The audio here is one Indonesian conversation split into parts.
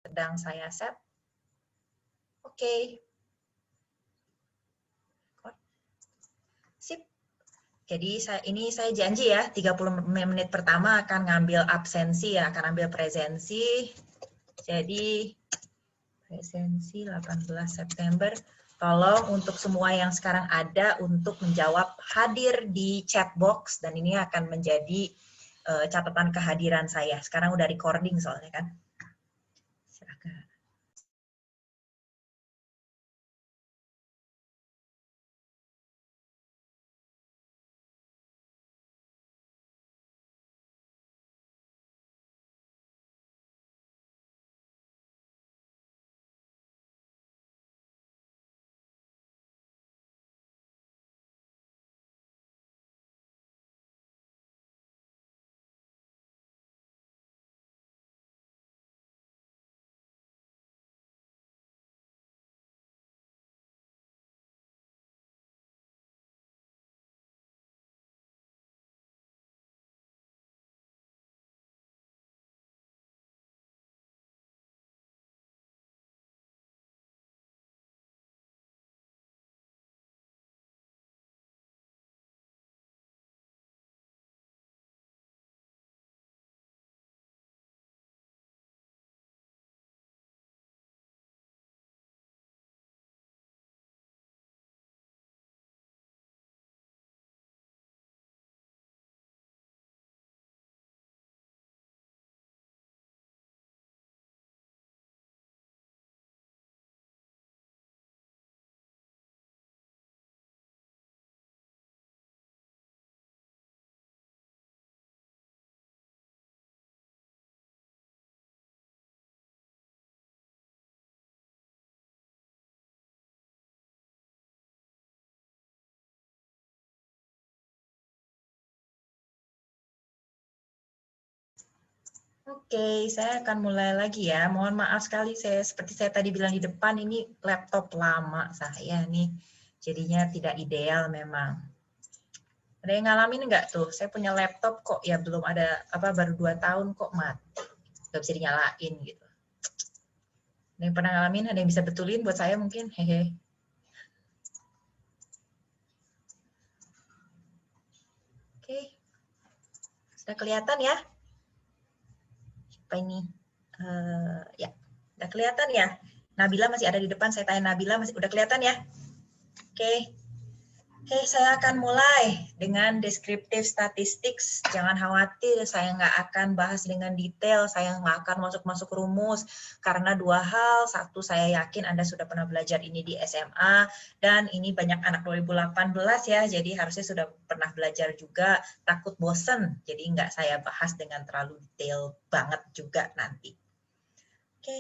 sedang saya set. Oke. Sip. Jadi ini saya janji ya, 30 menit pertama akan ngambil absensi ya, akan ambil presensi. Jadi presensi 18 September. Tolong untuk semua yang sekarang ada untuk menjawab hadir di chat box, dan ini akan menjadi catatan kehadiran saya. Sekarang udah recording soalnya kan. Silakan. Oke, saya akan mulai lagi ya. Mohon maaf sekali, seperti saya tadi bilang di depan, ini laptop lama saya nih. Jadinya tidak ideal memang. Ada yang ngalamin nggak tuh? Saya punya laptop kok ya belum ada, baru 2 tahun kok mati. Nggak bisa dinyalain gitu. Ada yang pernah ngalamin? Ada yang bisa betulin buat saya mungkin? Hehe. Oke. Sudah kelihatan ya? Apa ini? Ya, udah kelihatan ya? Nabila masih ada di depan, saya tanya Nabila, udah kelihatan ya? Oke. Oke, saya akan mulai dengan deskriptif statistik. Jangan khawatir, saya nggak akan bahas dengan detail, saya nggak akan masuk-masuk rumus, karena 2 hal. Satu, saya yakin Anda sudah pernah belajar ini di SMA, dan ini banyak anak 2018 ya, jadi harusnya sudah pernah belajar juga, takut bosen, jadi nggak saya bahas dengan terlalu detail banget juga nanti. Oke,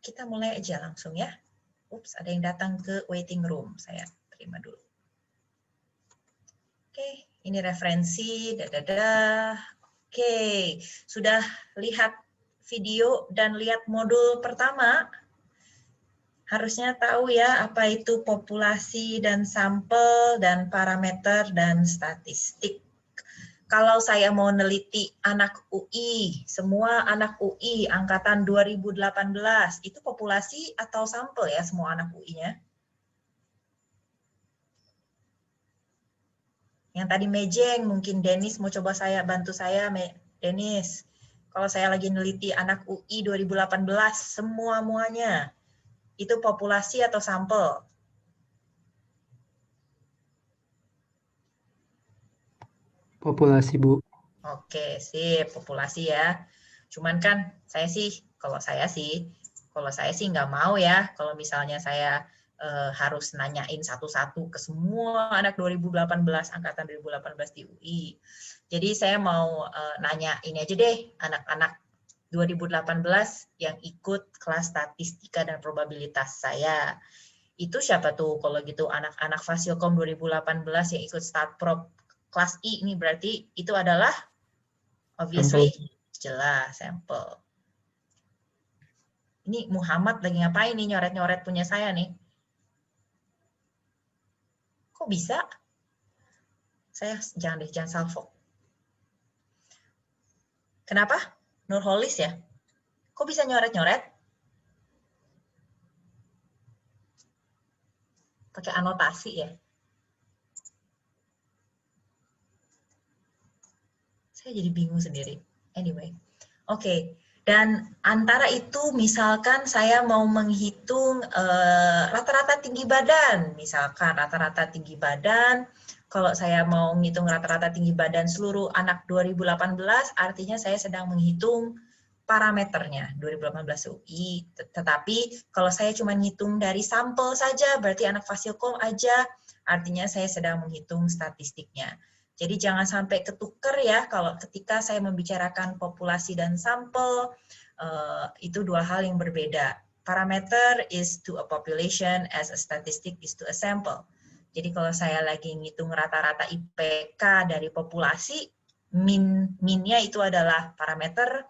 kita mulai aja langsung ya. Ups, ada yang datang ke waiting room. Saya terima dulu. Oke, ini referensi. Oke, sudah lihat video dan lihat modul pertama? Harusnya tahu ya apa itu populasi dan sampel dan parameter dan statistik. Kalau saya mau neliti anak UI, semua anak UI angkatan 2018, itu populasi atau sampel ya semua anak UI-nya? Yang tadi mejeng, mungkin Denis mau coba bantu saya, Denis. Kalau saya lagi neliti anak UI 2018, semua-muanya, itu populasi atau sampel? Populasi, Bu. Oke, sip, populasi ya. Cuman kan kalau saya sih nggak mau ya, kalau misalnya saya harus nanyain satu-satu ke semua anak 2018, angkatan 2018 di UI. Jadi saya mau nanya ini aja deh, anak-anak 2018 yang ikut kelas statistika dan probabilitas saya. Itu siapa tuh kalau gitu anak-anak Fasilkom 2018 yang ikut Statprop kelas I, ini berarti itu adalah obviously jelas sampel. Ini Muhammad lagi ngapain nih, nyoret-nyoret punya saya nih? Kok bisa? Saya jangan salvo. Kenapa? Nurholis ya? Kok bisa nyoret-nyoret? Pakai anotasi ya? Saya jadi bingung sendiri. Anyway, oke. Dan antara itu misalkan saya mau menghitung rata-rata tinggi badan. Misalkan rata-rata tinggi badan, kalau saya mau menghitung rata-rata tinggi badan seluruh anak 2018, artinya saya sedang menghitung parameternya 2018 UI. Tetapi kalau saya cuma ngitung dari sampel saja, berarti anak Fasilkom aja, artinya saya sedang menghitung statistiknya. Jadi jangan sampai ketuker ya kalau ketika saya membicarakan populasi dan sampel, itu dua hal yang berbeda. Parameter is to a population as a statistic is to a sample. Jadi kalau saya lagi ngitung rata-rata IPK dari populasi, minnya itu adalah parameter,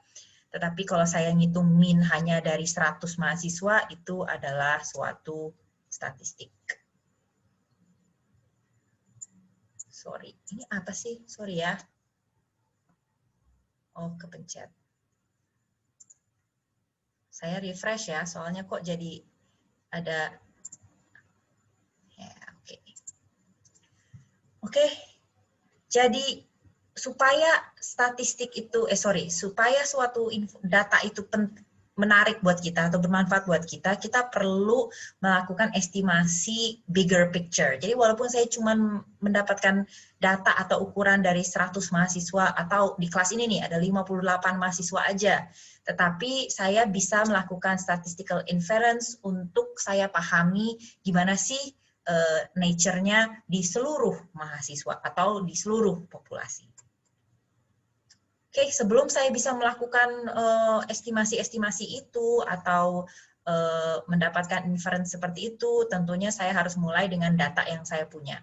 tetapi kalau saya ngitung min hanya dari 100 mahasiswa, itu adalah suatu statistik. Sorry, ini apa sih? Sorry ya. Oh, kepencet. Saya refresh ya, soalnya kok jadi ada... Ya, oke. Oke, jadi supaya statistik itu, supaya suatu data itu menarik buat kita atau bermanfaat buat kita, kita perlu melakukan estimasi bigger picture. Jadi walaupun saya cuma mendapatkan data atau ukuran dari 100 mahasiswa atau di kelas ini nih ada 58 mahasiswa aja, tetapi saya bisa melakukan statistical inference untuk saya pahami gimana sih nature-nya di seluruh mahasiswa atau di seluruh populasi. Oke, sebelum saya bisa melakukan estimasi-estimasi itu atau mendapatkan inference seperti itu, tentunya saya harus mulai dengan data yang saya punya.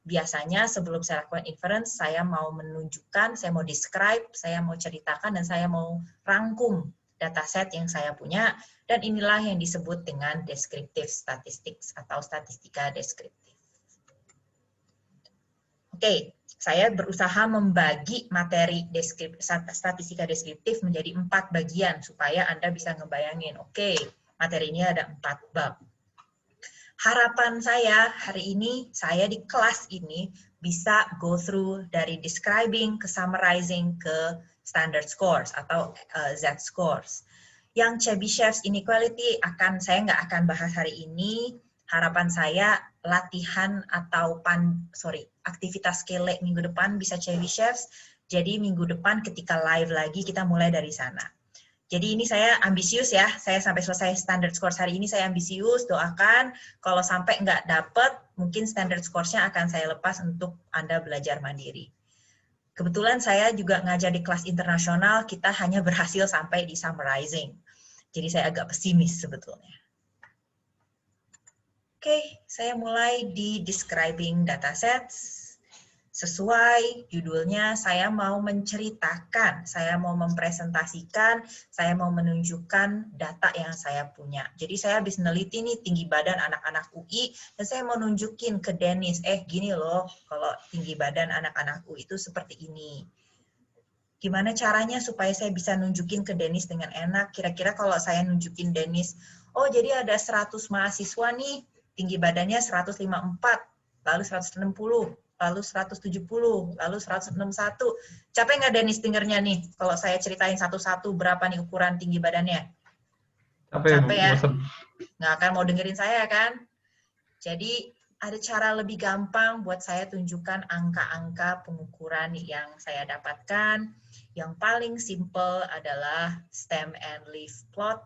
Biasanya sebelum saya lakukan inference, saya mau menunjukkan, saya mau describe, saya mau ceritakan, dan saya mau rangkum dataset yang saya punya, dan inilah yang disebut dengan descriptive statistics atau statistika deskriptif. Oke, saya berusaha membagi materi statistika deskriptif menjadi 4 bagian supaya Anda bisa ngebayangin, oke, materi ini ada 4 bab. Harapan saya hari ini, saya di kelas ini bisa go through dari describing ke summarizing ke standard scores atau Z-scores. Yang Chebyshev's inequality saya nggak akan bahas hari ini. Harapan saya latihan atau aktivitas kele minggu depan bisa Chebyshev's. Jadi minggu depan ketika live lagi kita mulai dari sana. Jadi ini saya ambisius ya, saya sampai selesai standard scores hari ini saya ambisius, doakan kalau sampai nggak dapet, mungkin standard scoresnya akan saya lepas untuk Anda belajar mandiri. Kebetulan saya juga ngajar di kelas internasional, kita hanya berhasil sampai di summarizing. Jadi saya agak pesimis sebetulnya. Oke, saya mulai di describing datasets. Sesuai judulnya, saya mau menceritakan, saya mau mempresentasikan, saya mau menunjukkan data yang saya punya. Jadi saya habis neliti nih tinggi badan anak-anak UI, dan saya mau nunjukin ke Dennis, gini loh, kalau tinggi badan anak-anak UI itu seperti ini. Gimana caranya supaya saya bisa nunjukin ke Dennis dengan enak? Kira-kira kalau saya nunjukin Dennis, oh jadi ada 100 mahasiswa nih, tinggi badannya 154, lalu 160, lalu 170, lalu 161. Capek nggak Dennis dengernya nih, kalau saya ceritain satu-satu berapa nih ukuran tinggi badannya? Capek ya? Nggak akan mau dengerin saya kan? Jadi ada cara lebih gampang buat saya tunjukkan angka-angka pengukuran yang saya dapatkan. Yang paling simple adalah stem and leaf plot.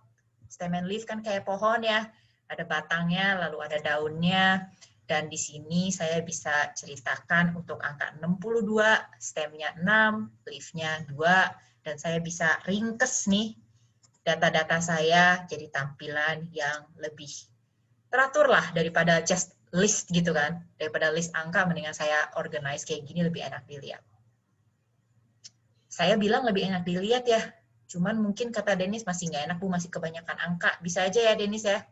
Stem and leaf kan kayak pohon ya, ada batangnya, lalu ada daunnya. Dan di sini saya bisa ceritakan untuk angka 62, stemnya 6, leaf-nya 2, dan saya bisa ringkes nih data-data saya jadi tampilan yang lebih teratur lah daripada just list gitu kan. Daripada list angka, mendingan saya organize kayak gini lebih enak dilihat. Saya bilang lebih enak dilihat ya, cuman mungkin kata Dennis masih nggak enak Bu, masih kebanyakan angka. Bisa aja ya Dennis ya?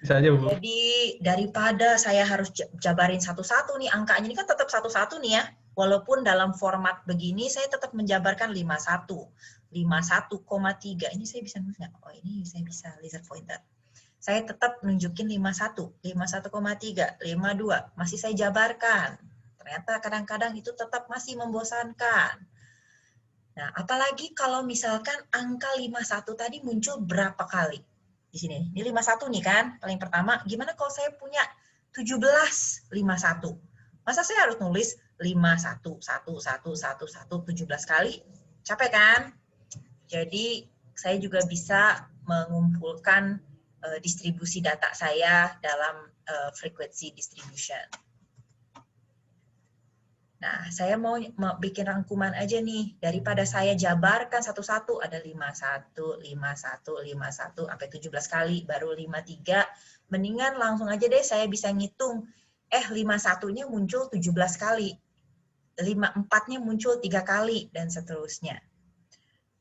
Bisa aja, Bu. Jadi daripada saya harus jabarin satu-satu nih angkanya, ini kan tetap satu-satu nih ya. Walaupun dalam format begini saya tetap menjabarkan 51. 51,3. Ini saya bisa nulis nggak? Oh, ini saya bisa laser pointer. Saya tetap nunjukin 51, 51,3, 52. Masih saya jabarkan. Ternyata kadang-kadang itu tetap masih membosankan. Nah, apalagi kalau misalkan angka 51 tadi muncul berapa kali? Di sini. Ini 51 nih kan, paling pertama. Gimana kalau saya punya 17, 51? Masa saya harus nulis 51, 1, 1, 1, 1, 17 kali? Capek kan? Jadi, saya juga bisa mengumpulkan distribusi data saya dalam frequency distribution. Nah, saya mau bikin rangkuman aja nih. Daripada saya jabarkan satu-satu, ada 51, 51, 51, sampai 17 kali, baru 53. Mendingan langsung aja deh saya bisa ngitung. 51-nya muncul 17 kali. 54-nya muncul 3 kali, dan seterusnya.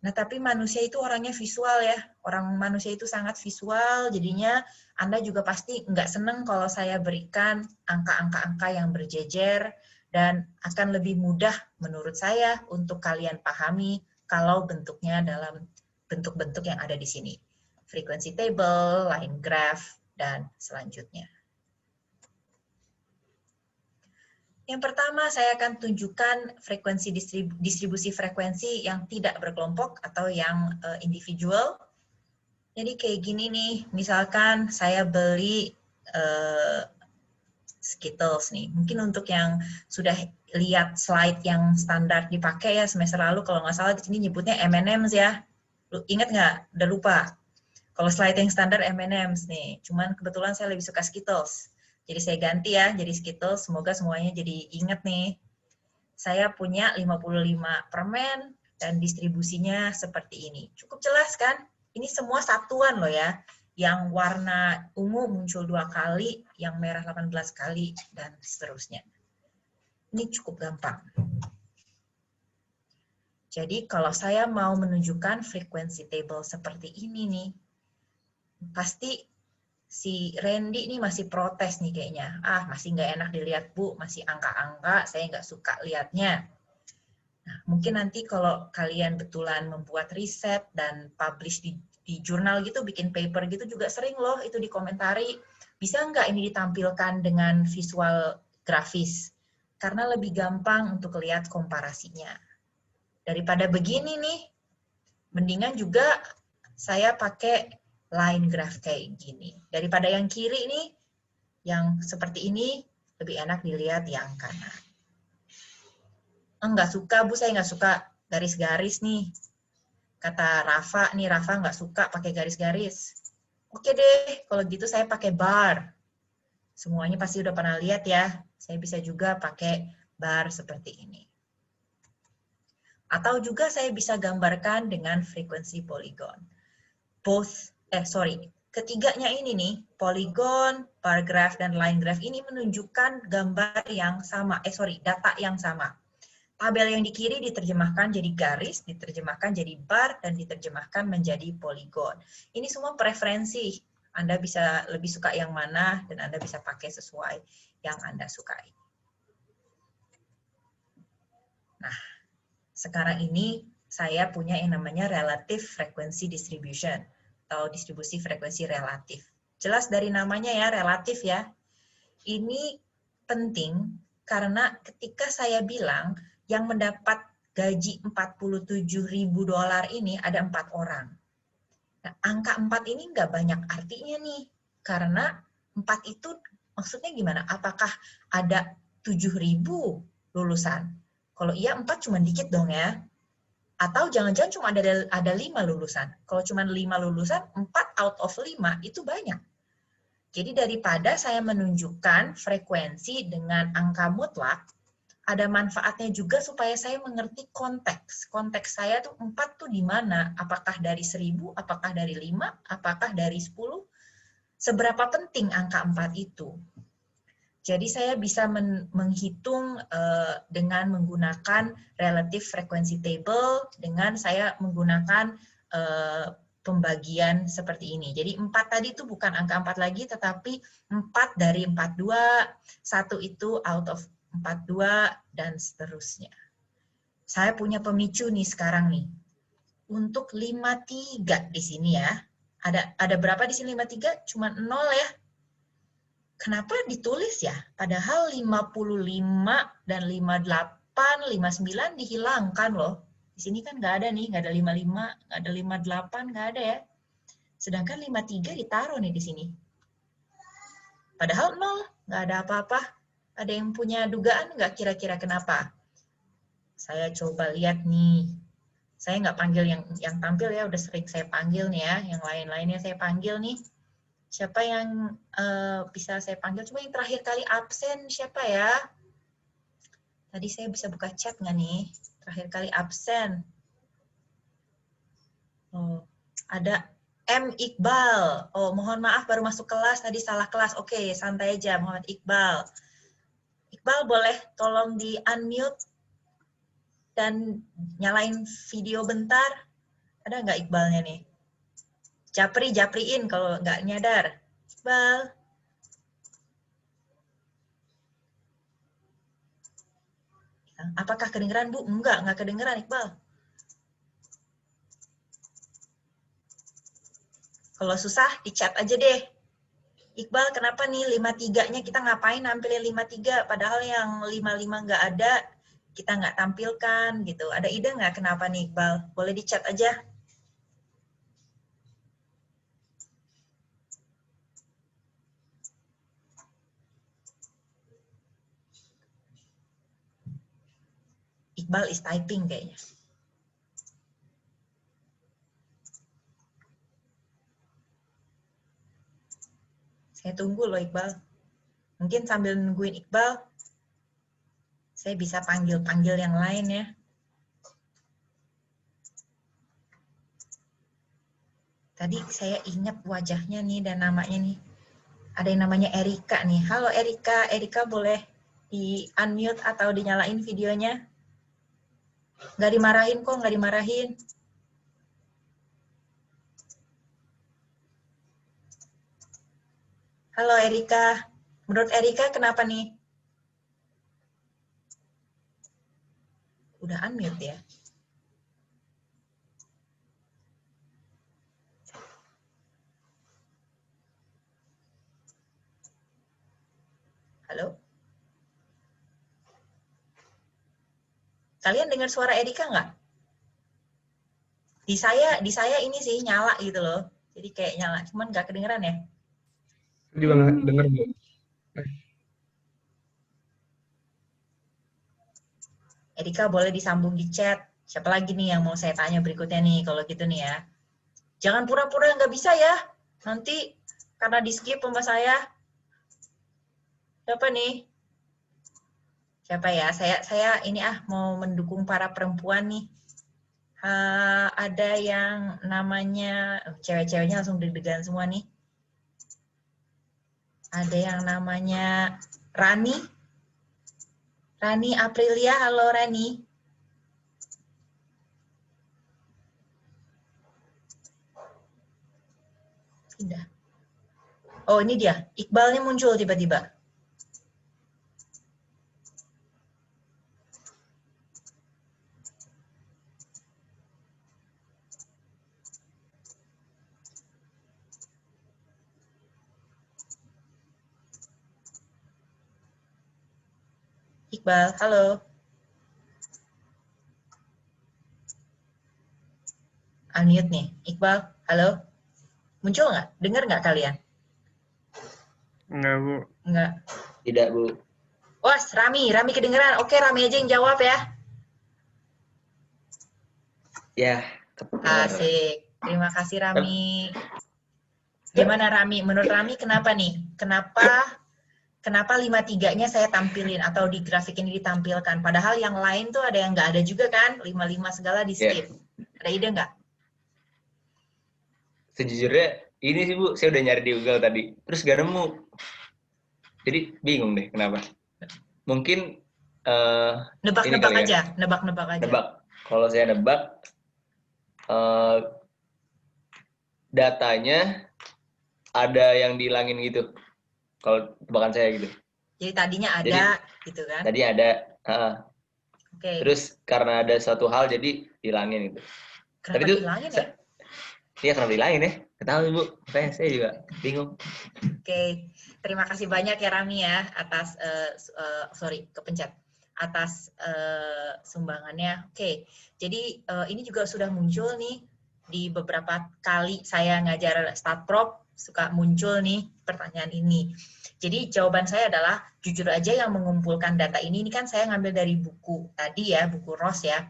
Nah, tapi manusia itu orangnya visual ya. Orang manusia itu sangat visual, jadinya Anda juga pasti nggak seneng kalau saya berikan angka-angka yang berjejer, dan akan lebih mudah menurut saya untuk kalian pahami kalau bentuknya dalam bentuk-bentuk yang ada di sini. Frequency table, line graph, dan selanjutnya. Yang pertama, saya akan tunjukkan frekuensi distribusi frekuensi yang tidak berkelompok atau yang individual. Jadi kayak gini nih, misalkan saya beli Skittles nih. Mungkin untuk yang sudah lihat slide yang standar dipakai ya semester lalu, kalau nggak salah di sini nyebutnya M&M's ya. Ingat nggak? Udah lupa. Kalau slide yang standar M&M's nih. Cuman kebetulan saya lebih suka Skittles. Jadi saya ganti ya, jadi Skittles. Semoga semuanya jadi ingat nih. Saya punya 55 permen dan distribusinya seperti ini. Cukup jelas kan? Ini semua satuan loh ya. Yang warna ungu muncul 2 kali, yang merah 18 kali, dan seterusnya. Ini cukup gampang. Jadi kalau saya mau menunjukkan frequency table seperti ini nih, pasti si Randy ini masih protes nih kayaknya. Masih nggak enak dilihat Bu, masih angka-angka, saya nggak suka lihatnya. Nah, mungkin nanti kalau kalian betulan membuat riset dan publish di jurnal gitu, bikin paper gitu juga sering loh itu dikomentari, bisa nggak ini ditampilkan dengan visual grafis? Karena lebih gampang untuk lihat komparasinya. Daripada begini nih, mendingan juga saya pakai line graph kayak gini. Daripada yang kiri nih, yang seperti ini, lebih enak dilihat yang kanan. Enggak suka, Bu, saya nggak suka garis-garis nih. Kata Rafa, nih Rafa nggak suka pakai garis-garis. Oke deh, kalau gitu saya pakai bar. Semuanya pasti udah pernah lihat ya. Saya bisa juga pakai bar seperti ini. Atau juga saya bisa gambarkan dengan frekuensi poligon. Ketiganya ini nih, polygon, bar graph, dan line graph ini menunjukkan gambar yang sama, data yang sama. Tabel yang di kiri diterjemahkan jadi garis, diterjemahkan jadi bar, dan diterjemahkan menjadi poligon. Ini semua preferensi. Anda bisa lebih suka yang mana, dan Anda bisa pakai sesuai yang Anda sukai. Nah, sekarang ini saya punya yang namanya relative frequency distribution, atau distribusi frekuensi relatif. Jelas dari namanya ya, relatif ya. Ini penting karena ketika saya bilang yang mendapat gaji $47.000 ini ada 4 orang. Nah, angka 4 ini nggak banyak artinya nih, karena 4 itu maksudnya gimana? Apakah ada 7.000 lulusan? Kalau iya 4 cuma dikit dong ya. Atau jangan-jangan cuma ada 5 lulusan. Kalau cuma 5 lulusan, 4 out of 5 itu banyak. Jadi daripada saya menunjukkan frekuensi dengan angka mutlak, ada manfaatnya juga supaya saya mengerti konteks. Konteks saya tuh 4 tuh di mana? Apakah dari 1000, apakah dari 5, apakah dari 10? Seberapa penting angka 4 itu? Jadi saya bisa menghitung dengan menggunakan relative frequency table, dengan saya menggunakan pembagian seperti ini. Jadi 4 tadi itu bukan angka 4 lagi, tetapi 4 dari 42, 1 itu out of 42, dan seterusnya. Saya punya pemicu nih sekarang nih. untuk 53 di sini ya. Ada berapa di sini 53? Cuma 0 ya. Kenapa ditulis ya? Padahal 55 dan 58, 59 dihilangkan loh. Di sini kan nggak ada nih, nggak ada 55, nggak ada 58, nggak ada ya. Sedangkan 53 ditaruh nih di sini. Padahal 0, nggak ada apa-apa. Ada yang punya dugaan nggak kira-kira kenapa? Saya coba lihat nih. Saya nggak panggil yang tampil ya, udah sering saya panggil nih ya. Yang lain-lainnya saya panggil nih. Siapa yang bisa saya panggil? Cuma yang terakhir kali absen siapa ya? Tadi saya bisa buka chat nggak nih? Terakhir kali absen. Oh, ada M. Iqbal. Oh, mohon maaf baru masuk kelas, tadi salah kelas. Oke, santai aja, Muhammad Iqbal. Iqbal boleh tolong di-unmute dan nyalain video bentar. Ada nggak Iqbalnya nih? Japriin kalau nggak nyadar. Iqbal. Apakah kedengeran, Bu? Nggak kedengeran, Iqbal. Kalau susah, di chat aja deh. Iqbal, kenapa nih 53-nya kita ngapain nampilin 53, padahal yang 55 nggak ada, kita nggak tampilkan gitu. Ada ide nggak kenapa nih Iqbal? Boleh di chat aja. Iqbal is typing kayaknya. Saya tunggu loh Iqbal. Mungkin sambil nungguin Iqbal, saya bisa panggil-panggil yang lain ya. Tadi saya ingat wajahnya nih dan namanya nih. Ada yang namanya Erika nih. Halo Erika, Erika boleh di-unmute atau dinyalain videonya? Nggak dimarahin kok, nggak dimarahin. Halo Erika, menurut Erika kenapa nih? Udah unmute ya? Halo? Kalian dengar suara Erika nggak? Di saya ini sih nyala gitu loh. Jadi kayak nyala, cuman nggak kedengeran ya? Juga nggak denger, Bu. Erika boleh disambung di chat. Siapa lagi nih yang mau saya tanya berikutnya nih, kalau gitu nih ya. Jangan pura-pura nggak bisa ya. Nanti karena di skip sama saya. Siapa nih? Siapa ya? Saya ini mau mendukung para perempuan nih. Ada yang namanya, cewek-ceweknya langsung deg-degan semua nih. Ada yang namanya Rani. Rani Aprilia, halo Rani. Pindah. Oh ini dia, Iqbalnya muncul tiba-tiba. Iqbal, halo. Unmute nih, Iqbal, halo. Muncul nggak? Dengar nggak kalian? Enggak, Bu. Nggak. Tidak, Bu. Wah, Rami kedengeran. Oke, Rami aja yang jawab ya. Ya, kebenar. Asik. Terima kasih Rami. Gimana Rami? Menurut Rami kenapa nih? Kenapa 53-nya saya tampilin atau di grafik ini ditampilkan? Padahal yang lain tuh ada yang nggak ada juga kan? 55 segala di skip. Ada ide nggak? Sejujurnya, ini sih Bu, saya udah nyari di Google tadi. Terus gak nemu. Jadi bingung deh kenapa. Mungkin Nebak-nebak aja. Nebak-nebak aja. Nebak. Kalau saya nebak, datanya ada yang dihilangin gitu. Kalau tebakan saya gitu. Jadi tadinya ada gitu kan? Tadi ada. Oke. Terus karena ada satu hal jadi hilangin gitu. Tapi Kenapa itu, dihilangin ya? iya kenapa dihilangin ya? Ketahui Bu, makanya saya juga bingung. Oke, terima kasih banyak ya Rami ya atas kepencet atas sumbangannya. Oke, jadi ini juga sudah muncul nih di beberapa kali saya ngajar StatProp suka muncul nih pertanyaan ini. Jadi jawaban saya adalah jujur aja yang mengumpulkan data ini kan saya ngambil dari buku tadi ya, buku Ross ya.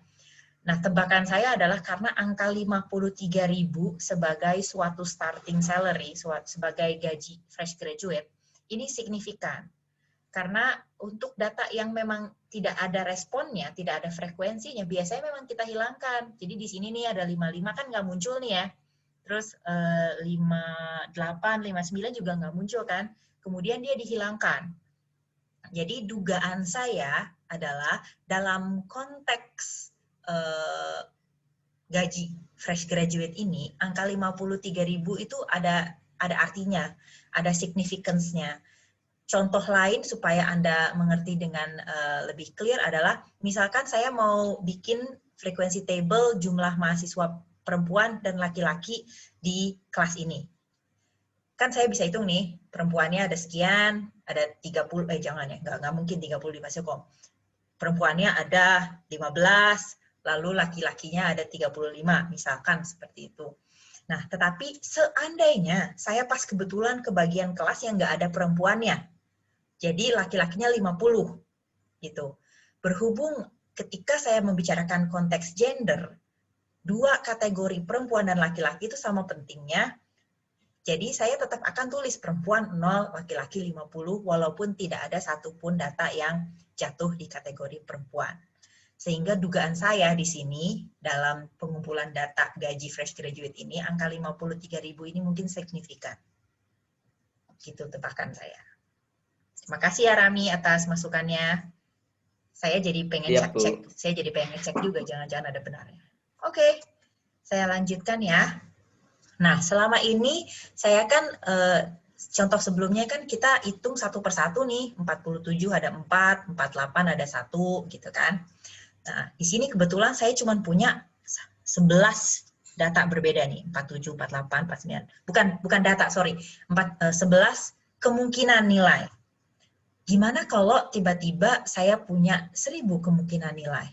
Nah, tebakan saya adalah karena angka 53.000 sebagai suatu starting salary, sebagai gaji fresh graduate, ini signifikan. Karena untuk data yang memang tidak ada responnya, tidak ada frekuensinya, biasanya memang kita hilangkan. Jadi di sini nih ada 55 kan nggak muncul nih ya. Terus 58, 59 juga nggak muncul kan. Kemudian dia dihilangkan. Jadi dugaan saya adalah dalam konteks gaji fresh graduate ini, angka 53.000 itu ada artinya, ada significance-nya. Contoh lain supaya Anda mengerti dengan lebih clear adalah, misalkan saya mau bikin frekuensi table jumlah mahasiswa perempuan dan laki-laki di kelas ini. Kan saya bisa hitung nih, perempuannya ada sekian, ada 30, jangan ya, nggak mungkin 35 sekom. Perempuannya ada 15, lalu laki-lakinya ada 35, misalkan seperti itu. Nah, tetapi seandainya saya pas kebetulan ke bagian kelas yang nggak ada perempuannya, jadi laki-lakinya 50, gitu. Berhubung ketika saya membicarakan konteks gender, dua kategori perempuan dan laki-laki itu sama pentingnya, jadi saya tetap akan tulis perempuan 0, laki-laki 50, walaupun tidak ada satupun data yang jatuh di kategori perempuan. Sehingga dugaan saya di sini dalam pengumpulan data gaji fresh graduate ini, angka 53.000 ini mungkin signifikan. Gitu tebakan saya. Terima kasih ya Rami atas masukannya. Saya jadi pengen cek juga, jangan-jangan ada benarnya. Oke, saya lanjutkan ya. Nah, selama ini saya kan contoh sebelumnya kan kita hitung satu persatu nih, 47 ada 4, 48 ada 1 gitu kan. Nah, di sini kebetulan saya cuma punya 11 data berbeda nih, 47, 48, 49. Bukan data, sorry. 11 kemungkinan nilai. Gimana kalau tiba-tiba saya punya 1000 kemungkinan nilai?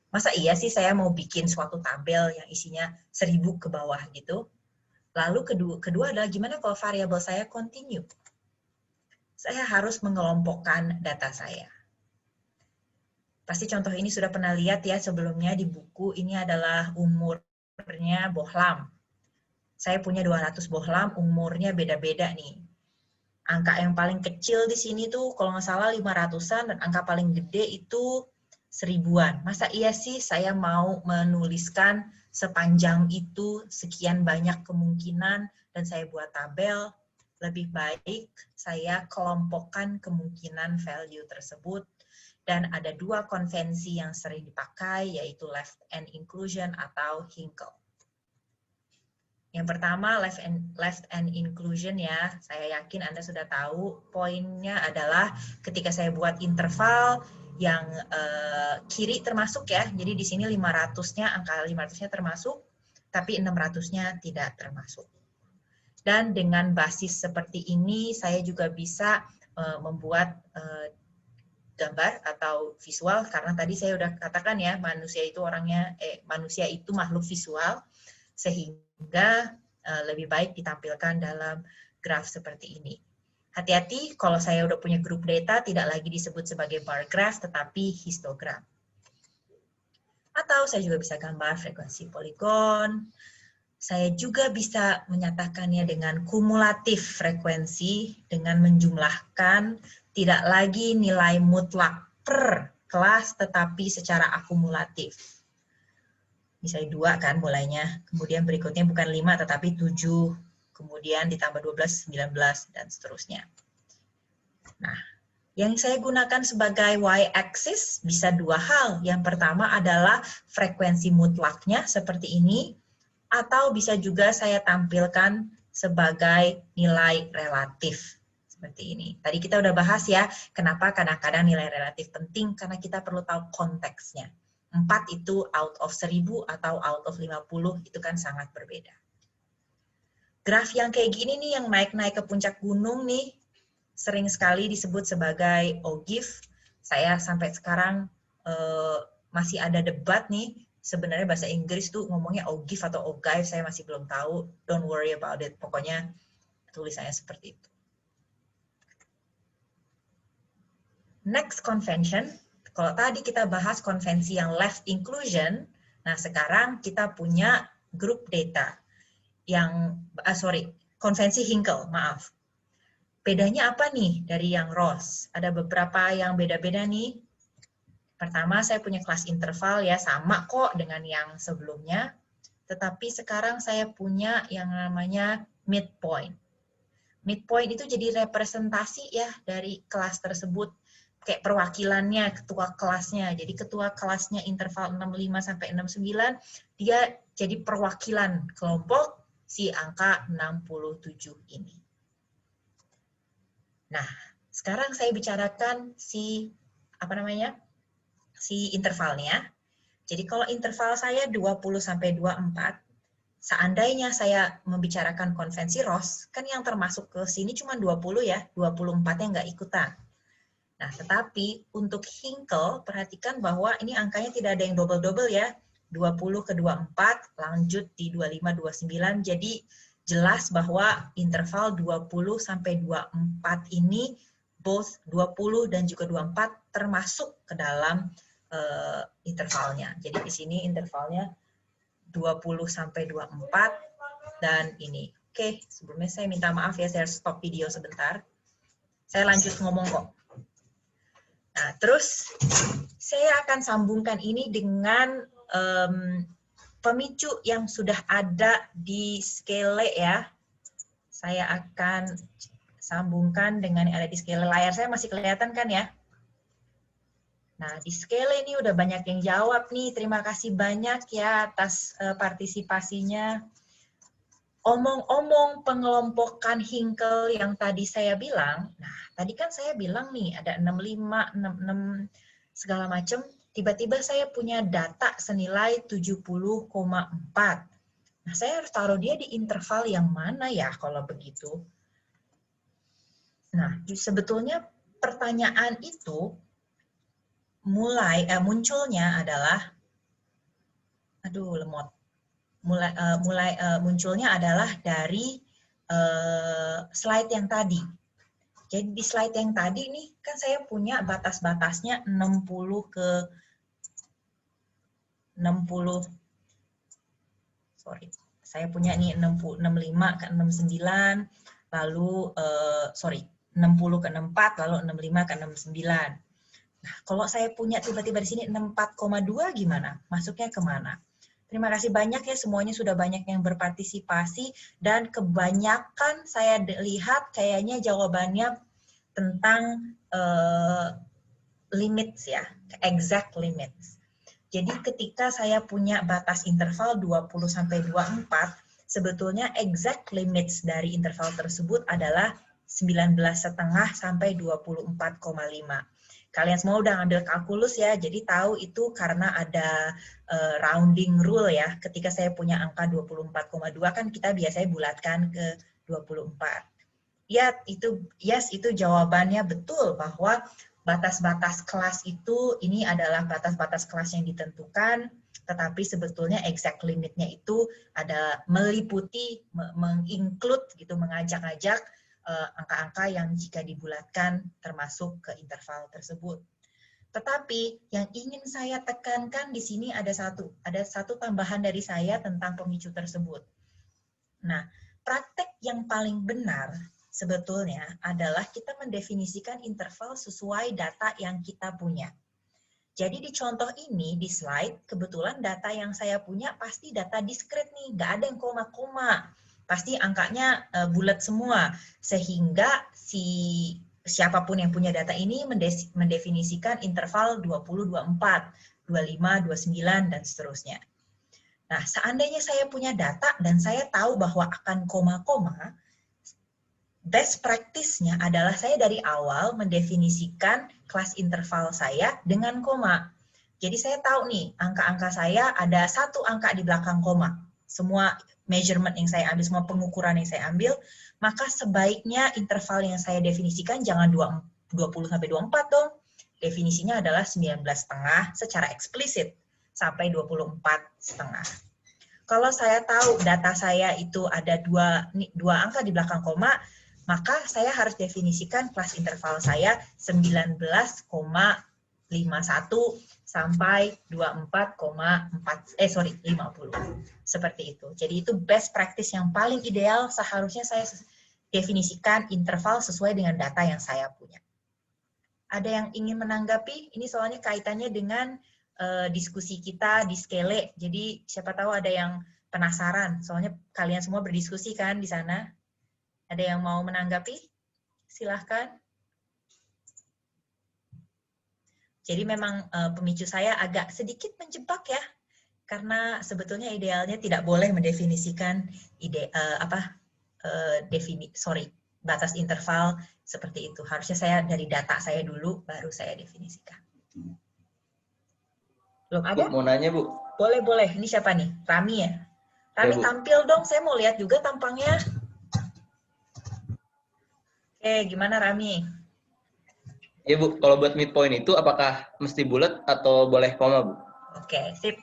Masa iya sih saya mau bikin suatu tabel yang isinya 1000 ke bawah gitu? Lalu kedua adalah gimana kalau variabel saya continue? Saya harus mengelompokkan data saya. Pasti contoh ini sudah pernah lihat ya sebelumnya di buku, ini adalah umurnya bohlam. Saya punya 200 bohlam, umurnya beda-beda nih. Angka yang paling kecil di sini tuh kalau nggak salah 500-an, dan angka paling gede itu 1000-an. Masa iya sih saya mau menuliskan sepanjang itu, sekian banyak kemungkinan, dan saya buat tabel? Lebih baik saya kelompokkan kemungkinan value tersebut. Dan ada dua konvensi yang sering dipakai, yaitu left-hand inclusion atau Hinkel. Yang pertama, left-hand inclusion ya, saya yakin Anda sudah tahu, poinnya adalah ketika saya buat interval, yang kiri termasuk ya, jadi di sini 500-nya, angka 500-nya termasuk, tapi 600-nya tidak termasuk. Dan dengan basis seperti ini, saya juga bisa membuat gambar atau visual, karena tadi saya udah katakan ya, manusia itu makhluk visual, sehingga lebih baik ditampilkan dalam graf seperti ini. Hati-hati kalau saya udah punya grup data, tidak lagi disebut sebagai bar graph, tetapi histogram. Atau saya juga bisa gambar frekuensi poligon. Saya juga bisa menyatakannya dengan kumulatif frekuensi, dengan menjumlahkan tidak lagi nilai mutlak per kelas, tetapi secara akumulatif. Misalnya 2 kan mulainya, kemudian berikutnya bukan 5 tetapi 7, kemudian ditambah 12, 19, dan seterusnya. Nah, yang saya gunakan sebagai y-axis bisa dua hal. Yang pertama adalah frekuensi mutlaknya seperti ini, atau bisa juga saya tampilkan sebagai nilai relatif. Seperti ini. Tadi kita udah bahas ya, kenapa kadang-kadang nilai relatif penting, karena kita perlu tahu konteksnya. 4 itu out of 1000 atau out of 50, itu kan sangat berbeda. Graf yang kayak gini nih, yang naik-naik ke puncak gunung nih, sering sekali disebut sebagai ogive. Saya sampai sekarang masih ada debat nih, sebenarnya bahasa Inggris tuh ngomongnya ogive atau ogive, saya masih belum tahu. Don't worry about it, pokoknya tulisannya seperti itu. Next convention, kalau tadi kita bahas konvensi yang left inclusion, nah sekarang kita punya group data yang, konvensi Hinkel, maaf. Bedanya apa nih dari yang Ross? Ada beberapa yang beda-beda nih. Pertama, saya punya kelas interval ya, sama kok dengan yang sebelumnya. Tetapi sekarang saya punya yang namanya midpoint. Midpoint itu jadi representasi ya dari kelas tersebut. Kayak perwakilannya, ketua kelasnya. Jadi ketua kelasnya interval 65 sampai 69, dia jadi perwakilan kelompok si angka 67 ini. Nah, sekarang saya bicarakan si intervalnya. Jadi kalau interval saya 20 sampai 24, seandainya saya membicarakan konvensi Ross, kan yang termasuk ke sini cuma 20 ya, 24-nya nggak ikutan. Nah, tetapi untuk Hinkel, perhatikan bahwa ini angkanya tidak ada yang double-double ya, 20 ke 24, lanjut di 25, 29, jadi jelas bahwa interval 20 sampai 24 ini both 20 dan juga 24 termasuk ke dalam intervalnya. Jadi di sini intervalnya 20 sampai 24 dan ini. Oke, sebelumnya saya minta maaf ya, saya stop video sebentar. Saya lanjut ngomong kok. Nah, terus saya akan sambungkan ini dengan pemicu yang sudah ada di Scale ya. Saya akan sambungkan dengan yang ada di Scale. Layar saya masih kelihatan kan ya? Nah, di Scale ini udah banyak yang jawab nih. Terima kasih banyak ya atas partisipasinya. Omong-omong pengelompokan Hinkel yang tadi saya bilang, nah tadi kan saya bilang nih ada 65, 66, segala macam. Tiba-tiba saya punya data senilai 70,4. Nah, saya harus taruh dia di interval yang mana ya kalau begitu? Nah, sebetulnya pertanyaan itu munculnya adalah, munculnya adalah dari slide yang tadi. Jadi di slide yang tadi nih kan saya punya batas-batasnya 60 ke 60. Sorry. Saya punya nih 65 ke 69, lalu 60 ke 64, lalu 65 ke 69. Nah, kalau saya punya tiba-tiba di sini 64,2 gimana? Masuknya kemana? Terima kasih banyak ya, semuanya sudah banyak yang berpartisipasi, dan kebanyakan saya lihat kayaknya jawabannya tentang limits ya, exact limits. Jadi ketika saya punya batas interval 20 sampai 24, sebetulnya exact limits dari interval tersebut adalah 19,5 sampai 24,5. Kalian semua udah ngambil kalkulus ya, jadi tahu itu karena ada rounding rule ya. Ketika saya punya angka 24,2 kan kita biasanya bulatkan ke 24. Ya, itu jawabannya betul bahwa batas-batas kelas itu ini adalah batas-batas kelas yang ditentukan, tetapi sebetulnya exact limitnya itu ada meliputi, menginclude gitu, mengajak-ajak angka-angka yang jika dibulatkan termasuk ke interval tersebut. Tetapi yang ingin saya tekankan di sini ada satu tambahan dari saya tentang pemicu tersebut. Nah, praktek yang paling benar sebetulnya adalah kita mendefinisikan interval sesuai data yang kita punya. Jadi di contoh ini, di slide, kebetulan data yang saya punya pasti data diskret nih, nggak ada yang koma-koma. Pasti angkanya bulat semua, sehingga siapapun yang punya data ini mendefinisikan interval 20, 24, 25, 29, dan seterusnya. Nah, seandainya saya punya data dan saya tahu bahwa akan koma-koma, best practice-nya adalah saya dari awal mendefinisikan kelas interval saya dengan koma. Jadi saya tahu nih, angka-angka saya ada satu angka di belakang koma. Semua measurement yang saya ambil, semua pengukuran yang saya ambil, maka sebaiknya interval yang saya definisikan jangan 20-24 dong. Definisinya adalah 19,5 secara eksplisit sampai 24,5. Kalau saya tahu data saya itu ada dua angka di belakang koma, maka saya harus definisikan kelas interval saya 19,51 sampai 50. Seperti itu. Jadi itu best practice yang paling ideal, seharusnya saya definisikan interval sesuai dengan data yang saya punya. Ada yang ingin menanggapi? Ini soalnya kaitannya dengan diskusi kita di Skele. Jadi siapa tahu ada yang penasaran. Soalnya kalian semua berdiskusi kan di sana. Ada yang mau menanggapi? Silahkan. Jadi memang pemicu saya agak sedikit menjebak ya, karena sebetulnya idealnya tidak boleh mendefinisikan batas interval seperti itu. Harusnya saya dari data saya dulu, baru saya definisikan. Belum ada? Bu, mau nanya, Bu. Boleh, boleh. Ini siapa nih? Rami ya? Rami, Ya, Bu. tampil dong, saya mau lihat juga tampangnya. Oke, gimana Rami? Ya, Bu. Kalau buat midpoint itu apakah mesti bulat atau boleh koma, Bu? Oke, sip.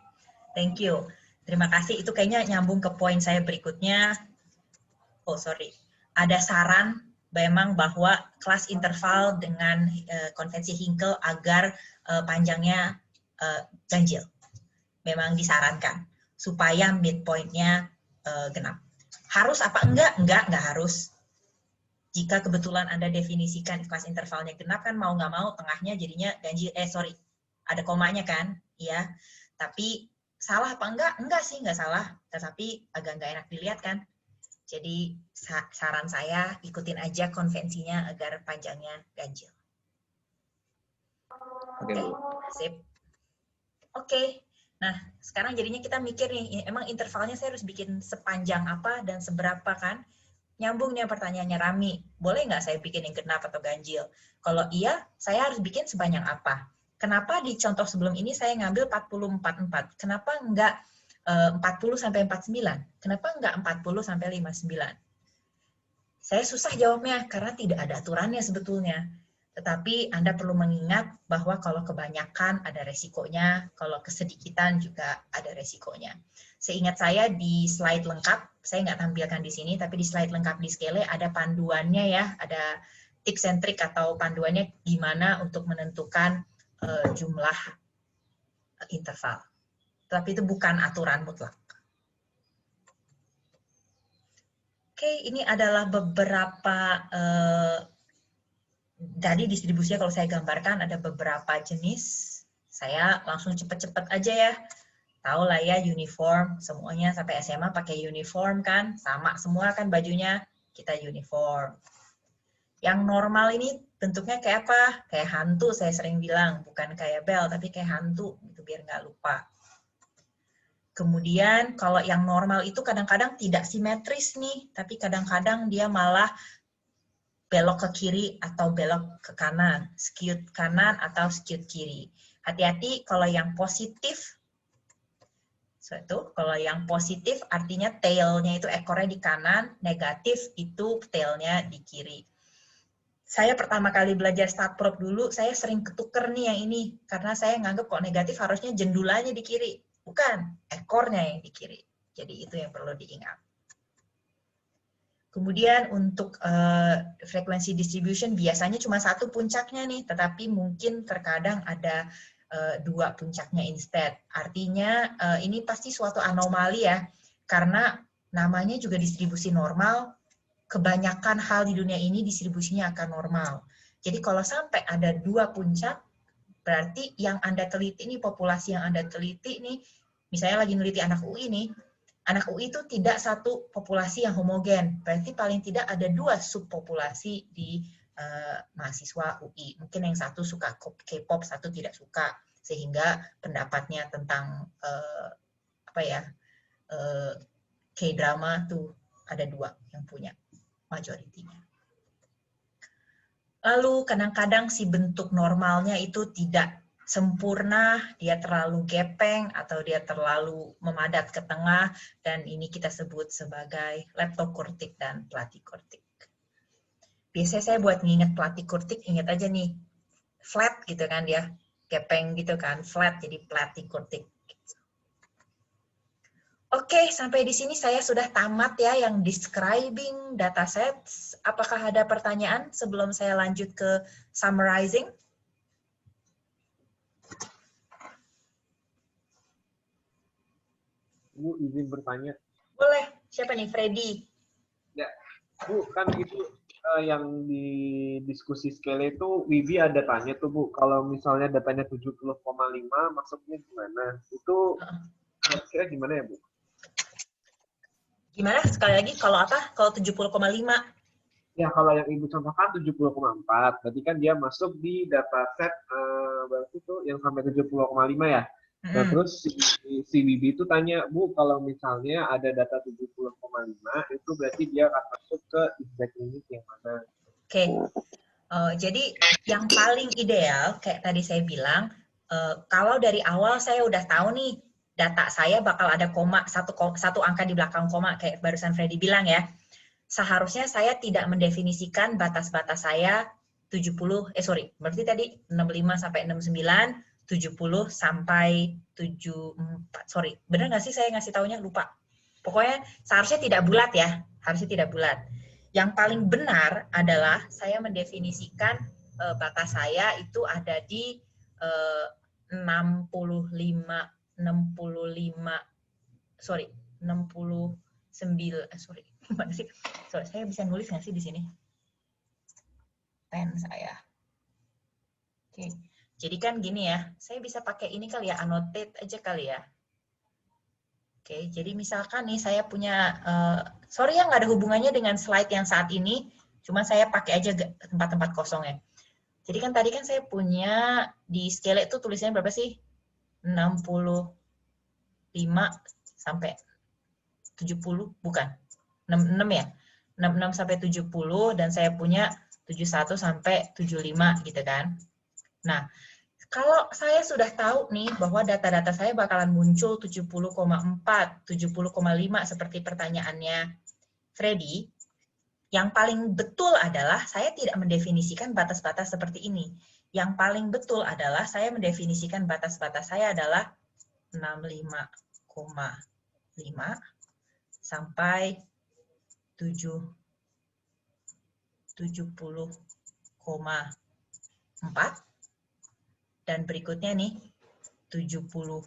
Thank you. Terima kasih. Itu kayaknya nyambung ke poin saya berikutnya. Oh, sorry. Ada saran memang bahwa kelas interval dengan konvensi Hinkel agar panjangnya ganjil. Memang disarankan supaya midpoint-nya genap. Harus apa enggak? Enggak harus. Jika kebetulan Anda definisikan kelas intervalnya genap kan mau nggak mau tengahnya jadinya ganjil, ada komanya kan, ya. Tapi salah apa enggak? Enggak sih, enggak salah. Tetapi agak nggak enak dilihat kan. Jadi saran saya ikutin aja konvensinya agar panjangnya ganjil. Oke, Bu. Sip. Oke. Nah, sekarang jadinya kita mikir nih, emang intervalnya saya harus bikin sepanjang apa dan seberapa kan? Nyambung nih pertanyaannya Rami, boleh nggak saya bikin yang genap atau ganjil? Kalau iya, saya harus bikin sepanjang apa? Kenapa di contoh sebelum ini saya ngambil 40-44? Kenapa nggak 40 sampai 49? Kenapa nggak 40 sampai 59? Saya susah jawabnya karena tidak ada aturannya sebetulnya. Tetapi Anda perlu mengingat bahwa kalau kebanyakan ada resikonya, kalau kesedikitan juga ada resikonya. Seingat saya di slide lengkap, saya nggak tampilkan di sini, tapi di slide lengkap di Skele ada panduannya ya, ada tips and trick atau panduannya gimana untuk menentukan jumlah interval. Tapi itu bukan aturan mutlak. Oke, ini adalah beberapa tadi distribusinya kalau saya gambarkan ada beberapa jenis. Saya langsung cepet-cepet aja ya. Tahu lah ya uniform, semuanya sampai SMA pakai uniform kan, sama semua kan bajunya, kita uniform. Yang normal ini bentuknya kayak apa? Kayak hantu saya sering bilang, bukan kayak bel, tapi kayak hantu, gitu biar nggak lupa. Kemudian kalau yang normal itu kadang-kadang tidak simetris nih, tapi kadang-kadang dia malah belok ke kiri atau belok ke kanan, skewed kanan atau skewed kiri. Hati-hati kalau yang positif, kalau yang positif artinya tail-nya itu ekornya di kanan, negatif itu tail-nya di kiri. Saya pertama kali belajar StatProp dulu, saya sering ketuker nih yang ini, karena saya nganggap kok negatif harusnya jendulanya di kiri. Bukan, ekornya yang di kiri. Jadi itu yang perlu diingat. Kemudian untuk frekuensi distribution biasanya cuma satu puncaknya nih, tetapi mungkin terkadang ada dua puncaknya instead. Artinya ini pasti suatu anomali ya, karena namanya juga distribusi normal, kebanyakan hal di dunia ini distribusinya akan normal. Jadi kalau sampai ada dua puncak, berarti yang Anda teliti ini, populasi yang Anda teliti nih, misalnya lagi neliti anak UI nih, anak UI itu tidak satu populasi yang homogen, berarti paling tidak ada dua subpopulasi di mahasiswa UI. Mungkin yang satu suka K-pop, satu tidak suka, sehingga pendapatnya tentang K-drama tuh ada dua yang punya majoritinya. Lalu kadang-kadang si bentuk normalnya itu tidak sempurna, dia terlalu gepeng, atau dia terlalu memadat ke tengah, dan ini kita sebut sebagai leptokortik dan platikortik. Biasanya saya buat nginget platikortik, ingat aja nih, flat gitu kan dia, gepeng gitu kan, flat, jadi platikortik. Oke, sampai di sini saya sudah tamat ya yang describing datasets. Apakah ada pertanyaan sebelum saya lanjut ke summarizing? Bu, izin bertanya. Boleh. Siapa nih? Freddy. Ya, Bu, kan itu yang di diskusi scale itu Wibi ada tanya tuh Bu, kalau misalnya datanya 70,5 masuknya gimana? Itu kira gimana ya Bu? Gimana? Sekali lagi, kalau apa? Kalau 70,5? Ya, kalau yang Ibu contohkan 70,4, berarti kan dia masuk di dataset berarti itu yang sampai 70,5 ya. Nah, terus si Wibi itu tanya, Bu, kalau misalnya ada data 70,5, itu berarti dia akan masuk ke exact limit yang mana? Oke. Jadi yang paling ideal, kayak tadi saya bilang, kalau dari awal saya udah tahu nih, data saya bakal ada koma, satu angka di belakang koma, kayak barusan Freddy bilang ya. Seharusnya saya tidak mendefinisikan batas-batas saya 70, berarti tadi 65 sampai 69, 70 sampai 74, bener nggak sih saya ngasih taunya? Lupa. Pokoknya seharusnya tidak bulat ya, harusnya tidak bulat. Yang paling benar adalah saya mendefinisikan batas saya itu ada di 69, gimana sih? Saya bisa nulis nggak sih di sini? Pen saya. Oke. Jadi kan gini ya, saya bisa pakai ini kali ya, annotate aja kali ya. Oke, jadi misalkan nih saya punya, sorry ya nggak ada hubungannya dengan slide yang saat ini, cuma saya pakai aja tempat-tempat kosong ya. Jadi kan tadi kan saya punya di scale itu tulisannya berapa sih? 65 sampai 70, bukan? 66 ya? 66 sampai 70, dan saya punya 71 sampai 75 gitu kan. Nah, kalau saya sudah tahu nih bahwa data-data saya bakalan muncul 70,4, 70,5 seperti pertanyaannya Freddy, yang paling betul adalah saya tidak mendefinisikan batas-batas seperti ini. Yang paling betul adalah saya mendefinisikan batas-batas saya adalah 65,5 sampai 70,4, dan berikutnya nih 70,5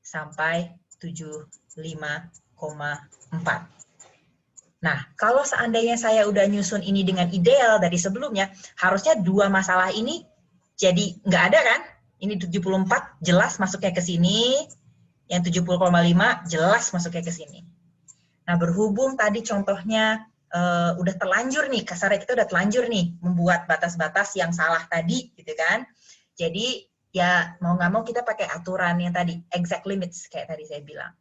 sampai 75,4. Nah, kalau seandainya saya udah nyusun ini dengan ideal dari sebelumnya, harusnya dua masalah ini jadi nggak ada kan? Ini 74 jelas masuknya ke sini, yang 70,5 jelas masuknya ke sini. Nah, berhubung tadi contohnya udah terlanjur nih, kasarnya kita udah terlanjur nih membuat batas-batas yang salah tadi, gitu kan? Jadi ya mau nggak mau kita pakai aturan yang tadi, exact limits kayak tadi saya bilang.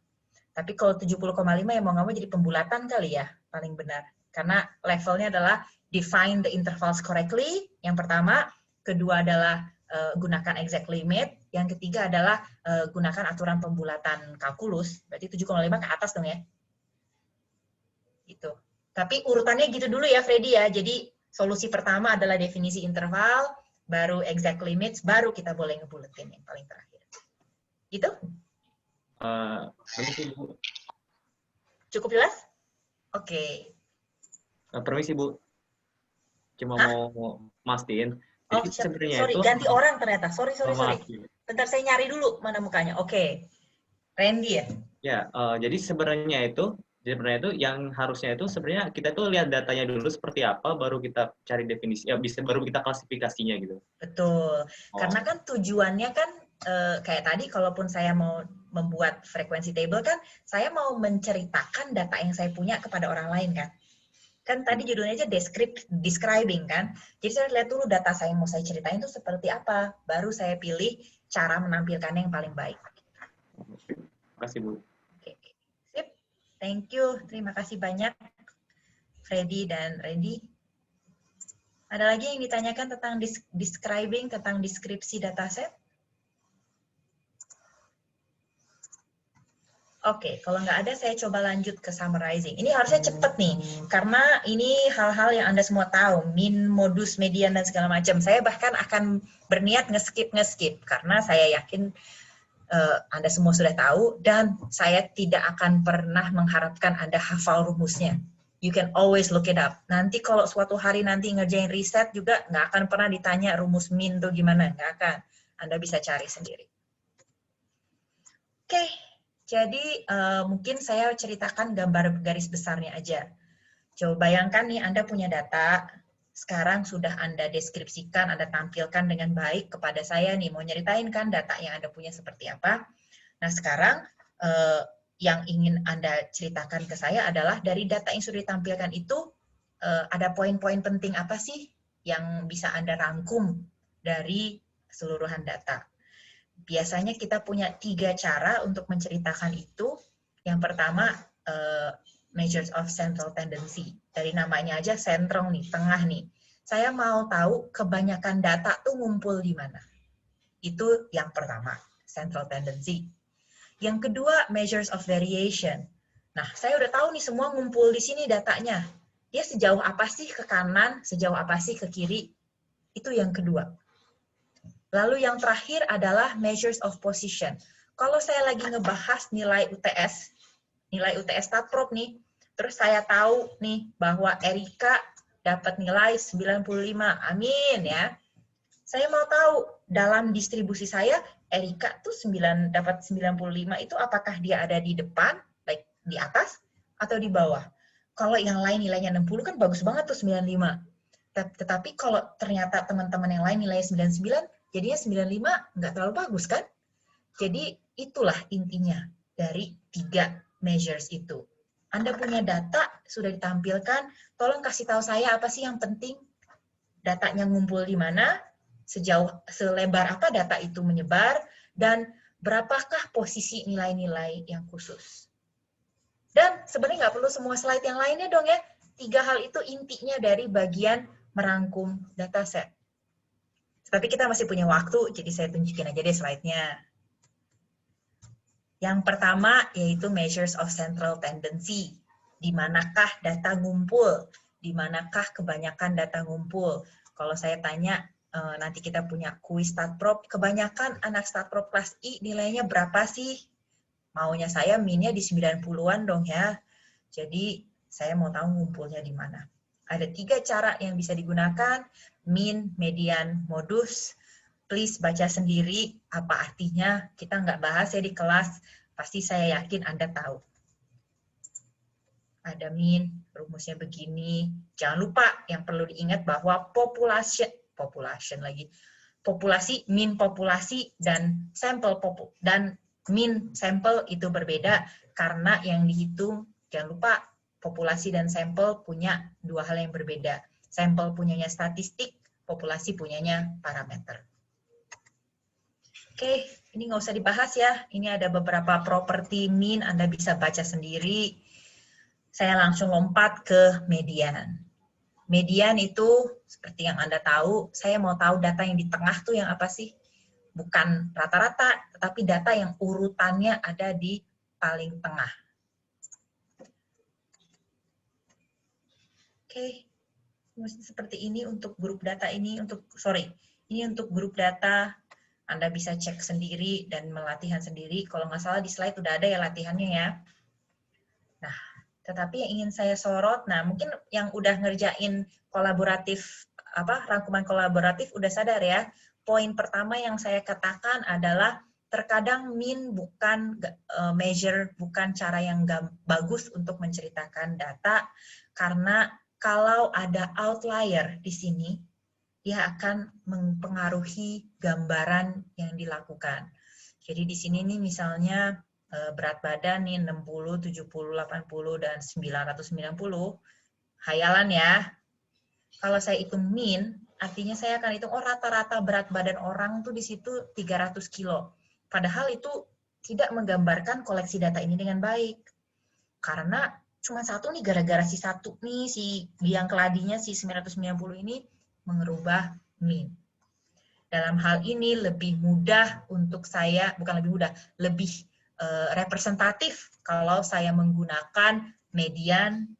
Tapi kalau 70,5 ya mau nggak mau jadi pembulatan kali ya, paling benar. Karena levelnya adalah define the intervals correctly, yang pertama. Kedua adalah gunakan exact limit. Yang ketiga adalah gunakan aturan pembulatan kalkulus. Berarti 7,5 ke atas dong ya. Gitu. Tapi urutannya gitu dulu ya Freddy ya. Jadi solusi pertama adalah definisi interval, baru exact limits, baru kita boleh ngebuletin yang paling terakhir. Gitu? Permisi Bu. Cukup jelas? Oke. Permisi Bu. Cuma mau mastiin. Oh, Jadi sebenarnya sorry, itu ganti orang ternyata. Sorry. maaf. Bentar, saya nyari dulu mana mukanya. Oke. Randy ya? Ya, jadi sebenarnya itu yang harusnya itu sebenarnya kita tuh lihat datanya dulu seperti apa, baru kita cari definisi, ya bisa baru kita klasifikasinya gitu. Betul. Karena kan tujuannya kan kayak tadi, kalaupun saya mau membuat frekuensi table kan, saya mau menceritakan data yang saya punya kepada orang lain kan. Kan tadi judulnya aja describing kan. Jadi saya lihat dulu data saya yang mau saya ceritain itu seperti apa. Baru saya pilih cara menampilkannya yang paling baik. Terima kasih Bu. Oke. Sip. Thank you. Terima kasih banyak Freddy dan Randy. Ada lagi yang ditanyakan tentang describing, tentang deskripsi dataset? Oke, kalau nggak ada, saya coba lanjut ke summarizing. Ini harusnya cepet nih, karena ini hal-hal yang Anda semua tahu, min, modus, median, dan segala macam. Saya bahkan akan berniat nge-skip, karena saya yakin Anda semua sudah tahu, dan saya tidak akan pernah mengharapkan Anda hafal rumusnya. You can always look it up. Nanti kalau suatu hari nanti ngerjain riset juga, nggak akan pernah ditanya rumus min tuh gimana, nggak akan. Anda bisa cari sendiri. Oke. Jadi mungkin saya ceritakan gambar garis besarnya aja. Coba bayangkan nih Anda punya data, sekarang sudah Anda deskripsikan, Anda tampilkan dengan baik kepada saya nih, mau nyeritain kan data yang Anda punya seperti apa. Nah sekarang yang ingin Anda ceritakan ke saya adalah dari data yang sudah ditampilkan itu, ada poin-poin penting apa sih yang bisa Anda rangkum dari keseluruhan data. Biasanya kita punya 3 cara untuk menceritakan itu. Yang pertama, measures of central tendency. Dari namanya aja sentral nih, tengah nih. Saya mau tahu kebanyakan data tuh ngumpul di mana. Itu yang pertama, central tendency. Yang kedua, measures of variation. Nah, saya udah tahu nih semua ngumpul di sini datanya. Dia sejauh apa sih ke kanan, sejauh apa sih ke kiri. Itu yang kedua. Lalu yang terakhir adalah measures of position. Kalau saya lagi ngebahas nilai UTS StatProp nih, terus saya tahu nih bahwa Erika dapat nilai 95, amin ya. Saya mau tahu dalam distribusi saya, Erika tuh dapat 95 itu apakah dia ada di depan, like di atas, atau di bawah. Kalau yang lain nilainya 60 kan bagus banget tuh 95. Tetapi kalau ternyata teman-teman yang lain nilainya 99, jadinya 95 nggak terlalu bagus kan? Jadi itulah intinya dari 3 measures itu. Anda punya data, sudah ditampilkan, tolong kasih tahu saya apa sih yang penting, datanya ngumpul di mana, selebar apa data itu menyebar, dan berapakah posisi nilai-nilai yang khusus. Dan sebenarnya nggak perlu semua slide yang lainnya dong ya, 3 hal itu intinya dari bagian merangkum dataset. Tapi kita masih punya waktu, jadi saya tunjukin aja deh slide-nya. Yang pertama yaitu measures of central tendency. Di manakah data ngumpul? Di manakah kebanyakan data ngumpul? Kalau saya tanya, nanti kita punya kuis StatProp, kebanyakan anak StatProp kelas I nilainya berapa sih? Maunya saya min-nya di 90-an dong ya. Jadi saya mau tahu ngumpulnya di mana. Ada 3 cara yang bisa digunakan, min, median, modus. Please baca sendiri apa artinya, kita nggak bahas ya di kelas, pasti saya yakin Anda tahu. Ada min, rumusnya begini. Jangan lupa yang perlu diingat bahwa populasi, min populasi, dan min sampel itu berbeda, karena yang dihitung, jangan lupa, populasi dan sampel punya 2 hal yang berbeda. Sampel punyanya statistik, populasi punyanya parameter. Oke, ini nggak usah dibahas ya. Ini ada beberapa properti min, Anda bisa baca sendiri. Saya langsung lompat ke median. Median itu, seperti yang Anda tahu, saya mau tahu data yang di tengah tuh yang apa sih? Bukan rata-rata, tetapi data yang urutannya ada di paling tengah. Oke, seperti ini untuk grup data ini, ini untuk grup data, Anda bisa cek sendiri dan melatihan sendiri. Kalau nggak salah di slide udah ada ya latihannya ya. Nah, tetapi yang ingin saya sorot, nah mungkin yang udah ngerjain kolaboratif, rangkuman kolaboratif udah sadar ya. Poin pertama yang saya katakan adalah terkadang min bukan measure, bukan cara yang bagus untuk menceritakan data, karena kalau ada outlier di sini, dia akan mempengaruhi gambaran yang dilakukan. Jadi di sini nih misalnya berat badan nih 60, 70, 80, dan 990. Hayalan ya. Kalau saya hitung min, artinya saya akan hitung, rata-rata berat badan orang tuh di situ 300 kilo. Padahal itu tidak menggambarkan koleksi data ini dengan baik. Karena cuma satu nih, gara-gara si satu nih, si biang keladinya si 990 ini merubah mean. Dalam hal ini lebih mudah untuk saya, bukan lebih mudah, lebih representatif kalau saya menggunakan median,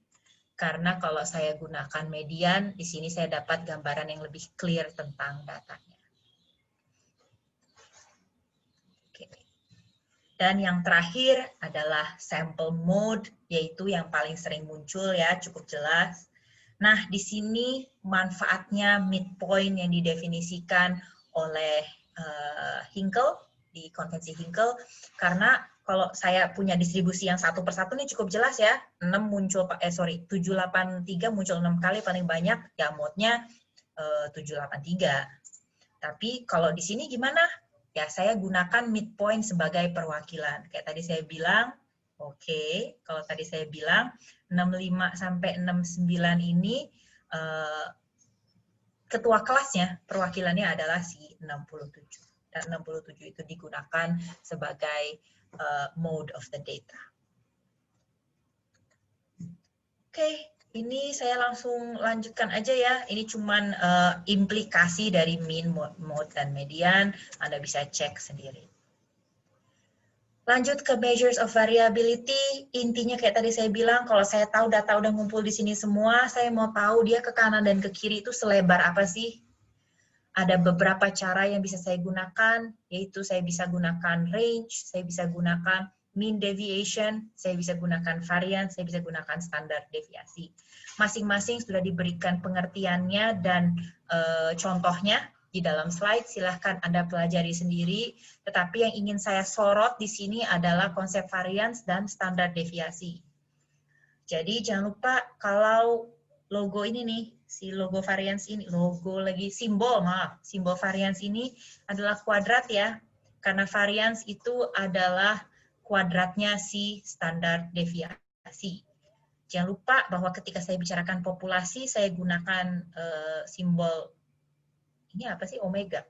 karena kalau saya gunakan median, di sini saya dapat gambaran yang lebih clear tentang datanya. Oke. Dan yang terakhir adalah sample mode, yaitu yang paling sering muncul ya, cukup jelas. Nah, di sini manfaatnya midpoint yang didefinisikan oleh Hinkel, di konvensi Hinkel, karena kalau saya punya distribusi yang satu persatu ini cukup jelas ya, 783 muncul 6 kali paling banyak, ya mode-nya 783. Tapi kalau di sini gimana? Ya saya gunakan midpoint sebagai perwakilan. Kayak tadi saya bilang, oke, kalau tadi saya bilang 65 sampai 69 ini ketua kelasnya, perwakilannya adalah si 67. Dan 67 itu digunakan sebagai mode of the data. Oke, ini saya langsung lanjutkan aja ya. Ini cuman implikasi dari mean, mode, dan median. Anda bisa cek sendiri. Lanjut ke measures of variability, intinya kayak tadi saya bilang, kalau saya tahu data udah ngumpul di sini semua, saya mau tahu dia ke kanan dan ke kiri itu selebar apa sih? Ada beberapa cara yang bisa saya gunakan, yaitu saya bisa gunakan range, saya bisa gunakan mean deviation, saya bisa gunakan variance, saya bisa gunakan standar deviasi. Masing-masing sudah diberikan pengertiannya dan contohnya di dalam slide, silahkan Anda pelajari sendiri. Tetapi yang ingin saya sorot di sini adalah konsep variance dan standar deviasi. Jadi jangan lupa kalau logo ini nih, si logo variance ini, simbol variance ini adalah kuadrat ya, karena variance itu adalah kuadratnya si standar deviasi. Jangan lupa bahwa ketika saya bicarakan populasi, saya gunakan simbol, ini apa sih, omega.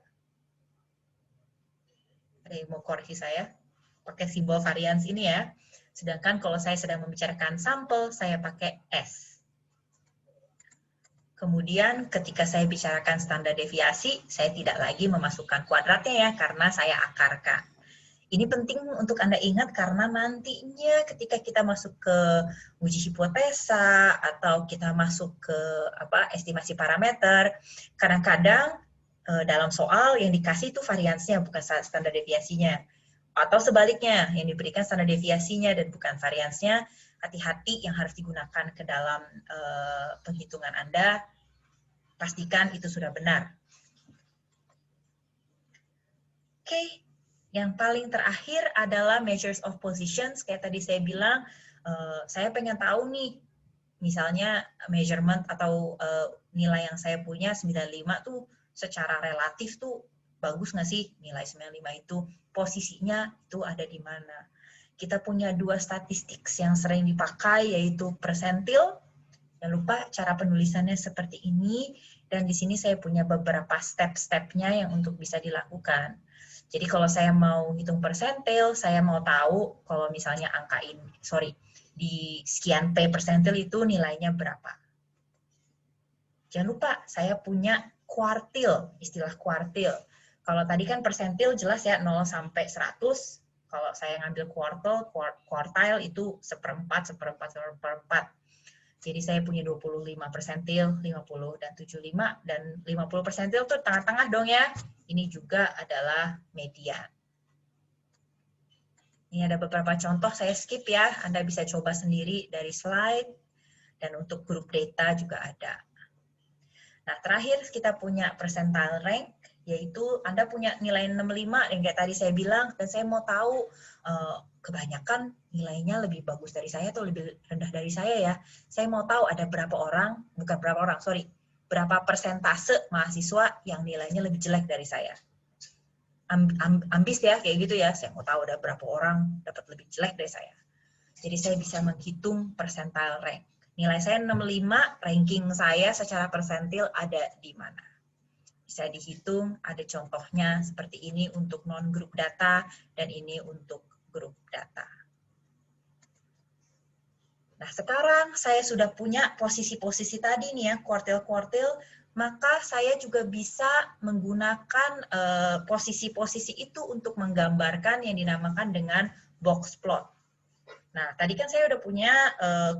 Ada yang mau koreksi saya? Pakai simbol variance ini ya. Sedangkan kalau saya sedang membicarakan sampel, saya pakai S. Kemudian ketika saya bicarakan standar deviasi, saya tidak lagi memasukkan kuadratnya ya, karena saya akarkan. Ini penting untuk Anda ingat karena nantinya ketika kita masuk ke uji hipotesa atau kita masuk ke estimasi parameter, kadang-kadang dalam soal yang dikasih itu variansnya bukan standar deviasinya. Atau sebaliknya, yang diberikan standar deviasinya dan bukan variansnya. Hati-hati yang harus digunakan ke dalam penghitungan Anda, pastikan itu sudah benar. Oke, yang paling terakhir adalah measures of positions. Kayak tadi saya bilang, saya pengen tahu nih, misalnya measurement atau nilai yang saya punya 95 tuh secara relatif tuh bagus nggak sih nilai 95 itu, posisinya itu ada di mana. Kita punya dua statistik yang sering dipakai, yaitu persentil. Jangan lupa cara penulisannya seperti ini, dan di sini saya punya beberapa step-stepnya yang untuk bisa dilakukan. Jadi kalau saya mau hitung persentil, saya mau tahu kalau misalnya angka ini, di sekian P persentil itu nilainya berapa. Jangan lupa, saya punya kuartil, istilah kuartil. Kalau tadi kan persentil jelas ya, 0 sampai 100. Kalau saya ngambil quartile itu seperempat. Jadi saya punya 25 persentil, 50, dan 75. Dan 50 persentil itu tengah-tengah dong ya. Ini juga adalah median. Ini ada beberapa contoh, saya skip ya. Anda bisa coba sendiri dari slide. Dan untuk grup data juga ada. Nah, terakhir kita punya percentile rank, yaitu Anda punya nilai 65 yang kayak tadi saya bilang, dan saya mau tahu kebanyakan nilainya lebih bagus dari saya atau lebih rendah dari saya ya. Saya mau tahu ada berapa persentase mahasiswa yang nilainya lebih jelek dari saya. Ambis ya, kayak gitu ya. Saya mau tahu ada berapa orang dapat lebih jelek dari saya. Jadi saya bisa menghitung percentile rank. Nilai saya 65, ranking saya secara persentil ada di mana. Bisa dihitung, ada contohnya seperti ini untuk non-grup data, dan ini untuk grup data. Nah, sekarang saya sudah punya posisi-posisi tadi nih ya, kuartil-kuartil. maka saya juga bisa menggunakan posisi-posisi itu untuk menggambarkan yang dinamakan dengan box plot. Nah, tadi kan saya udah punya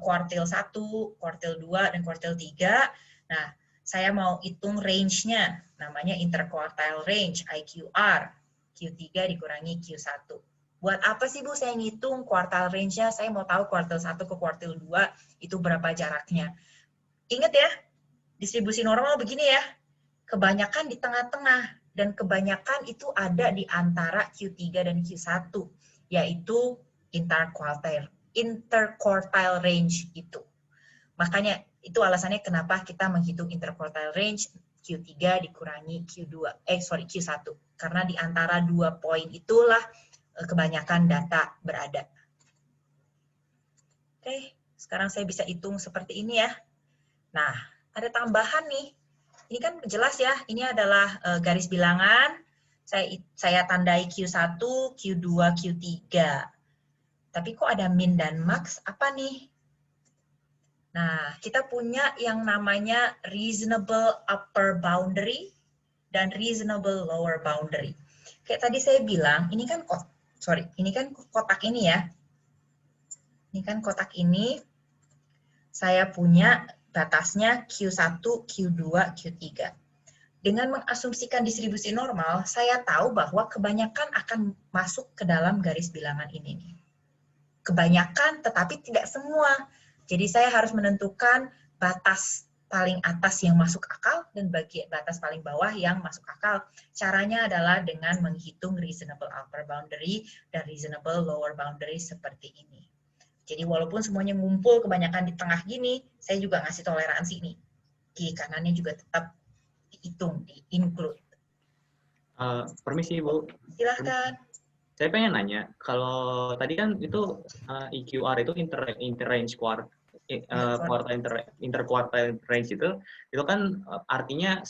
kuartil 1, kuartil 2, dan kuartil 3. Nah, saya mau hitung range-nya, namanya interquartile range, IQR, Q3 dikurangi Q1. Buat apa sih Bu saya ngitung quartile range-nya? Saya mau tahu kuartil 1 ke kuartil 2 itu berapa jaraknya. Ingat ya, distribusi normal begini ya, kebanyakan di tengah-tengah, dan kebanyakan itu ada di antara Q3 dan Q1, yaitu interquartile range itu. Makanya itu alasannya kenapa kita menghitung interquartile range Q3 dikurangi Q1. Karena di antara 2 poin itulah kebanyakan data berada. Oke, sekarang saya bisa hitung seperti ini ya. Nah, ada tambahan nih. Ini kan jelas ya, ini adalah garis bilangan. Saya tandai Q1, Q2, Q3. Tapi kok ada min dan max? Apa nih? Nah, kita punya yang namanya reasonable upper boundary dan reasonable lower boundary. Kayak tadi saya bilang, ini kan kotak ini ya. Ini kan kotak ini, saya punya batasnya Q1, Q2, Q3. Dengan mengasumsikan distribusi normal, saya tahu bahwa kebanyakan akan masuk ke dalam garis bilangan ini nih. Kebanyakan, tetapi tidak semua. Jadi saya harus menentukan batas paling atas yang masuk akal dan batas paling bawah yang masuk akal. Caranya adalah dengan menghitung reasonable upper boundary dan reasonable lower boundary seperti ini. Jadi walaupun semuanya ngumpul kebanyakan di tengah gini, saya juga ngasih toleransi nih. Kiri kanannya juga tetap dihitung, di-include. Permisi, Bu. Silahkan. Saya pengen nanya, kalau tadi kan itu IQR itu interquartile range itu kan artinya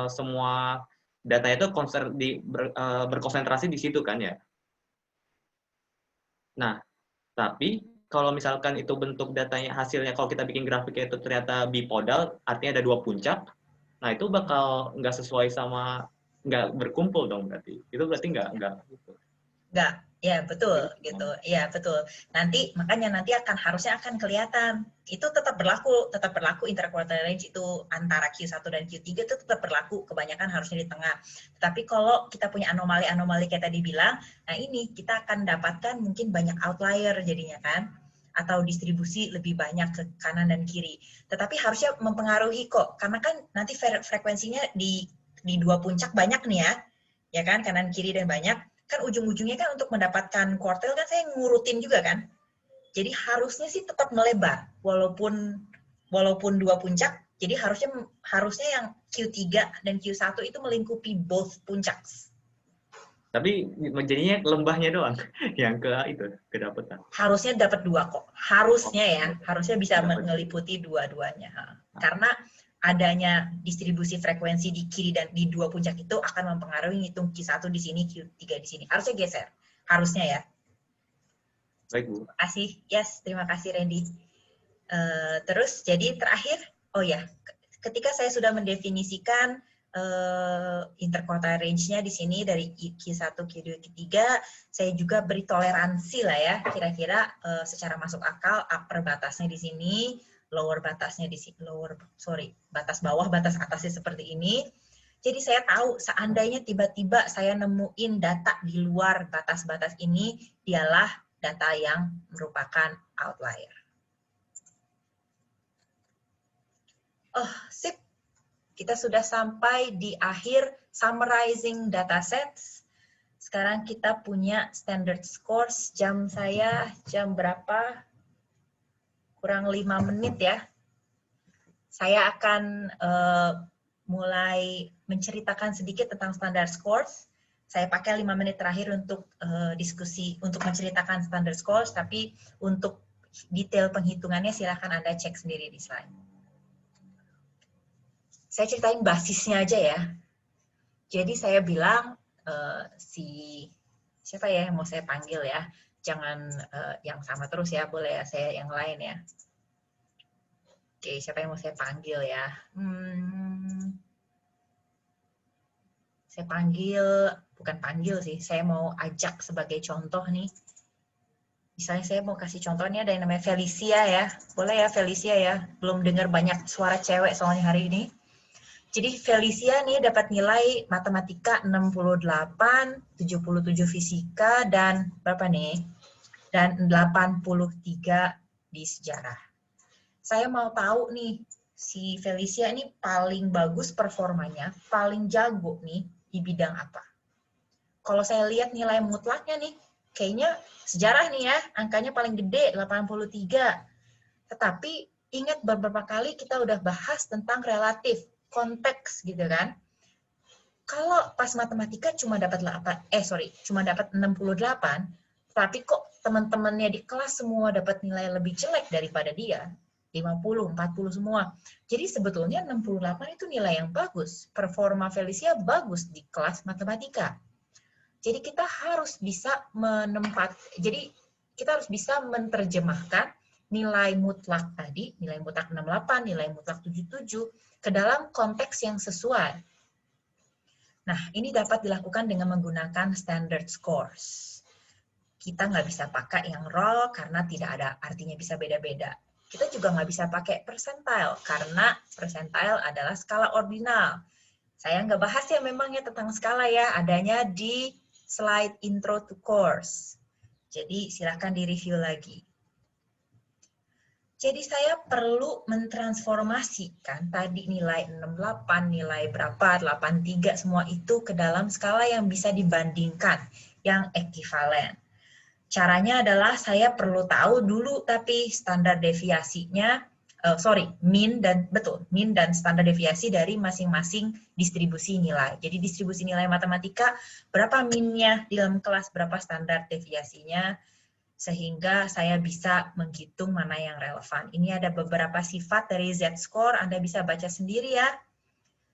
semua data itu berkonsentrasi di situ kan ya. Nah, tapi kalau misalkan itu bentuk datanya hasilnya kalau kita bikin grafiknya itu ternyata bipodal, artinya ada 2 puncak, nah itu bakal nggak sesuai sama nggak berkumpul dong berarti. Itu berarti nggak gitu. Enggak, ya betul gitu. Ya betul. Makanya harusnya akan kelihatan. Itu tetap berlaku interquartile range itu antara Q1 dan Q3 itu tetap berlaku, kebanyakan harusnya di tengah. Tapi kalau kita punya anomali-anomali kayak tadi bilang, nah ini kita akan dapatkan mungkin banyak outlier jadinya kan, atau distribusi lebih banyak ke kanan dan kiri. Tetapi harusnya mempengaruhi kok, karena kan nanti frekuensinya di 2 puncak banyak nih ya kan, kanan kiri dan banyak. Kan ujung-ujungnya kan untuk mendapatkan kuartil kan saya ngurutin juga kan. Jadi harusnya sih tetap melebar walaupun 2 puncak. Jadi harusnya yang Q3 dan Q1 itu melingkupi both puncak. Tapi jadinya lembahnya doang yang kedapatan. Harusnya dapat 2 kok. Harusnya ya, harusnya bisa meliputi dua-duanya. Karena adanya distribusi frekuensi di kiri dan di 2 puncak itu akan mempengaruhi ngitung Q1 di sini, Q3 di sini. Harusnya geser. Harusnya ya. Baik, Bu. Terima kasih. Yes, terima kasih Randy. Terus jadi terakhir, ketika saya sudah mendefinisikan interquartile range-nya di sini dari Q1, Q2, Q3, saya juga beri toleransi lah ya, kira-kira secara masuk akal upper batasnya di sini, lower batasnya di sini, batas bawah, batas atasnya seperti ini. Jadi saya tahu seandainya tiba-tiba saya nemuin data di luar batas-batas ini, dialah data yang merupakan outlier. Sip. Kita sudah sampai di akhir summarizing datasets. Sekarang kita punya standard scores. Jam berapa? Kurang 5 menit ya. Saya akan mulai menceritakan sedikit tentang standard scores. Saya pakai 5 menit terakhir untuk diskusi, untuk menceritakan standard scores, tapi untuk detail penghitungannya silahkan Anda cek sendiri di slide. Saya ceritain basisnya aja ya. Jadi saya bilang, siapa ya yang mau saya panggil ya? Jangan yang sama terus ya, boleh ya saya yang lain ya. Oke, siapa yang mau saya panggil ya? Saya bukan panggil sih, saya mau ajak sebagai contoh nih. Misalnya saya mau kasih contohnya ada yang namanya Felicia ya. Boleh ya Felicia ya, belum dengar banyak suara cewek soalnya hari ini. Jadi Felicia nih dapat nilai matematika 68, 77 fisika, dan berapa nih? Dan 83 di sejarah. Saya mau tahu nih, si Felicia ini paling bagus performanya, paling jago nih di bidang apa. Kalau saya lihat nilai mutlaknya nih, kayaknya sejarah nih ya, angkanya paling gede, 83. Tetapi ingat beberapa kali kita udah bahas tentang relatif, konteks gitu kan. Kalau pas matematika cuma dapat 68, tapi kok teman-temannya di kelas semua dapat nilai lebih jelek daripada dia, 50, 40 semua. Jadi sebetulnya 68 itu nilai yang bagus. Performa Felicia bagus di kelas matematika. Jadi kita harus bisa kita harus bisa menerjemahkan nilai mutlak tadi, nilai mutlak 68, nilai mutlak 77 ke dalam konteks yang sesuai. Nah, ini dapat dilakukan dengan menggunakan standard scores. Kita nggak bisa pakai yang raw karena tidak ada artinya bisa beda-beda. Kita juga nggak bisa pakai percentile karena percentile adalah skala ordinal. Saya nggak bahas ya memangnya tentang skala ya, adanya di slide intro to course. Jadi silahkan di-review lagi. Jadi saya perlu mentransformasikan tadi nilai 68, nilai berapa, 83, semua itu ke dalam skala yang bisa dibandingkan, yang ekivalen. Caranya adalah saya perlu tahu dulu tapi standar deviasinya, min dan standar deviasi dari masing-masing distribusi nilai. Jadi distribusi nilai matematika, berapa minnya di dalam kelas, berapa standar deviasinya, sehingga saya bisa menghitung mana yang relevan. Ini ada beberapa sifat dari Z-score, Anda bisa baca sendiri ya.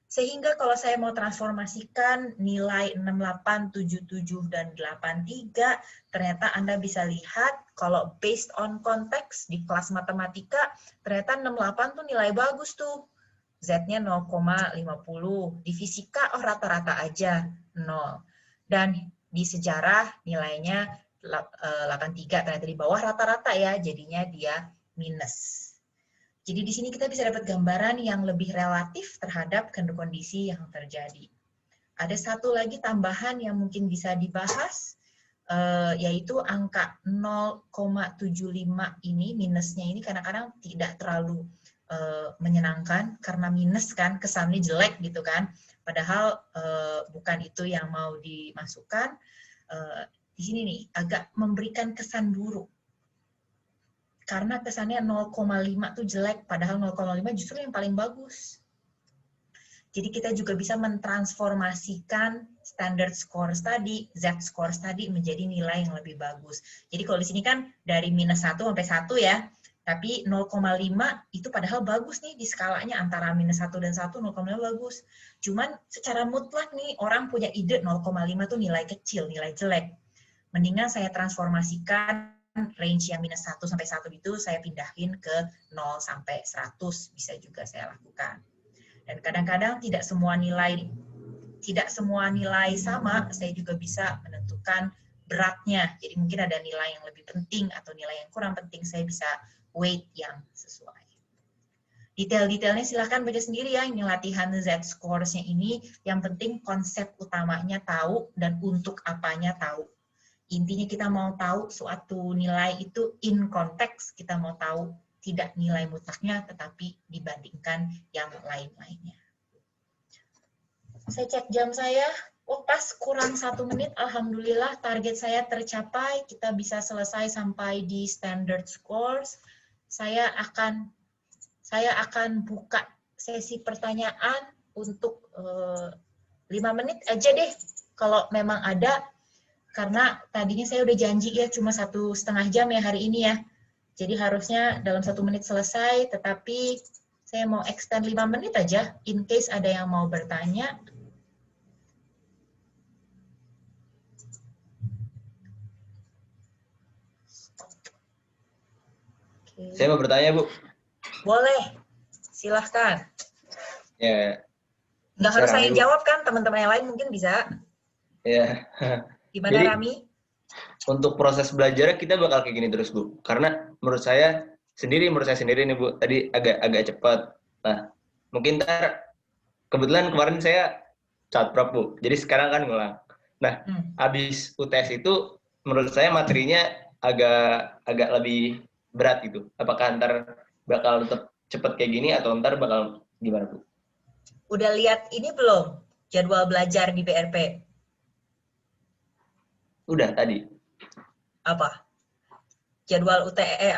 Sehingga kalau saya mau transformasikan nilai 68, 77, dan 83, ternyata Anda bisa lihat kalau based on konteks di kelas matematika, ternyata 68 tuh nilai bagus tuh. Z-nya 0,50. Di fisika, rata-rata aja, 0. Dan di sejarah nilainya 83, ternyata di bawah rata-rata ya, jadinya dia minus. Jadi di sini kita bisa dapat gambaran yang lebih relatif terhadap kondisi yang terjadi. Ada satu lagi tambahan yang mungkin bisa dibahas, yaitu angka 0,75 ini, minusnya ini kadang-kadang tidak terlalu menyenangkan, karena minus kan, kesannya jelek gitu kan, padahal bukan itu yang mau dimasukkan. Di sini nih, agak memberikan kesan buruk. Karena kesannya 0,5 tuh jelek, padahal 0,5 justru yang paling bagus. Jadi kita juga bisa mentransformasikan standard scores tadi, Z-scores tadi menjadi nilai yang lebih bagus. Jadi kalau di sini kan dari minus 1 sampai 1 ya, tapi 0,5 itu padahal bagus nih di skalanya antara minus 1 dan 1, 0,5 bagus. Cuman secara mutlak nih orang punya ide 0,5 tuh nilai kecil, nilai jelek. Mendingan saya transformasikan range yang minus 1 sampai 1 itu saya pindahin ke 0 sampai 100, bisa juga saya lakukan. Dan kadang-kadang tidak semua nilai sama, saya juga bisa menentukan beratnya. Jadi mungkin ada nilai yang lebih penting atau nilai yang kurang penting, saya bisa weight yang sesuai. Detail-detailnya silahkan baca sendiri ya, ini latihan Z-scores-nya ini, yang penting konsep utamanya tahu dan untuk apanya tahu. Intinya kita mau tahu suatu nilai itu in konteks, kita mau tahu tidak nilai mutlaknya, tetapi dibandingkan yang lain-lainnya. Saya cek jam saya, pas kurang 1 menit, alhamdulillah target saya tercapai, kita bisa selesai sampai di standard scores. Saya akan buka sesi pertanyaan untuk 5 menit aja deh, kalau memang ada. Karena tadinya saya udah janji ya cuma 1,5 jam ya hari ini ya. Jadi harusnya dalam 1 menit selesai, tetapi saya mau extend 5 menit aja, in case ada yang mau bertanya. Oke. Saya mau bertanya, Bu. Boleh, silahkan. Ya, Nggak Saya harus saya Rami, yang Bu. jawab kan, teman-teman yang lain mungkin bisa. Ya. Gimana Jadi, Rami? untuk proses belajarnya kita bakal kayak gini terus, Bu. Karena menurut saya sendiri nih, Bu, tadi agak cepat. Nah, mungkin kebetulan kemarin saya catprop, Bu. Jadi sekarang kan ngulang. Nah, habis UTS itu menurut saya materinya agak lebih berat gitu. Apakah ntar bakal tetap cepat kayak gini atau ntar bakal gimana, Bu? Udah lihat ini belum? Jadwal belajar di BRP? Udah tadi. Apa? Jadwal UTE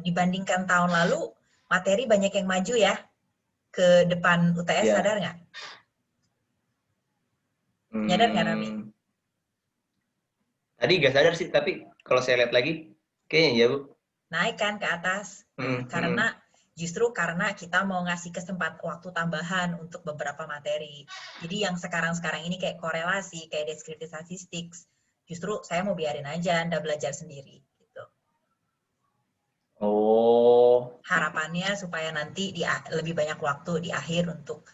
dibandingkan tahun lalu, materi banyak yang maju ya ke depan UTS, Ya. sadar nggak? Nyadar nggak Rami? Tadi nggak sadar sih, tapi kalau saya lihat lagi, kayaknya ya, Bu. Naik kan ke atas. Justru karena kita mau ngasih waktu tambahan untuk beberapa materi. Jadi yang sekarang-sekarang ini kayak korelasi, kayak deskriptif statistik, justru saya mau biarin aja Anda belajar sendiri. Gitu. Oh. Harapannya supaya nanti lebih banyak waktu di akhir untuk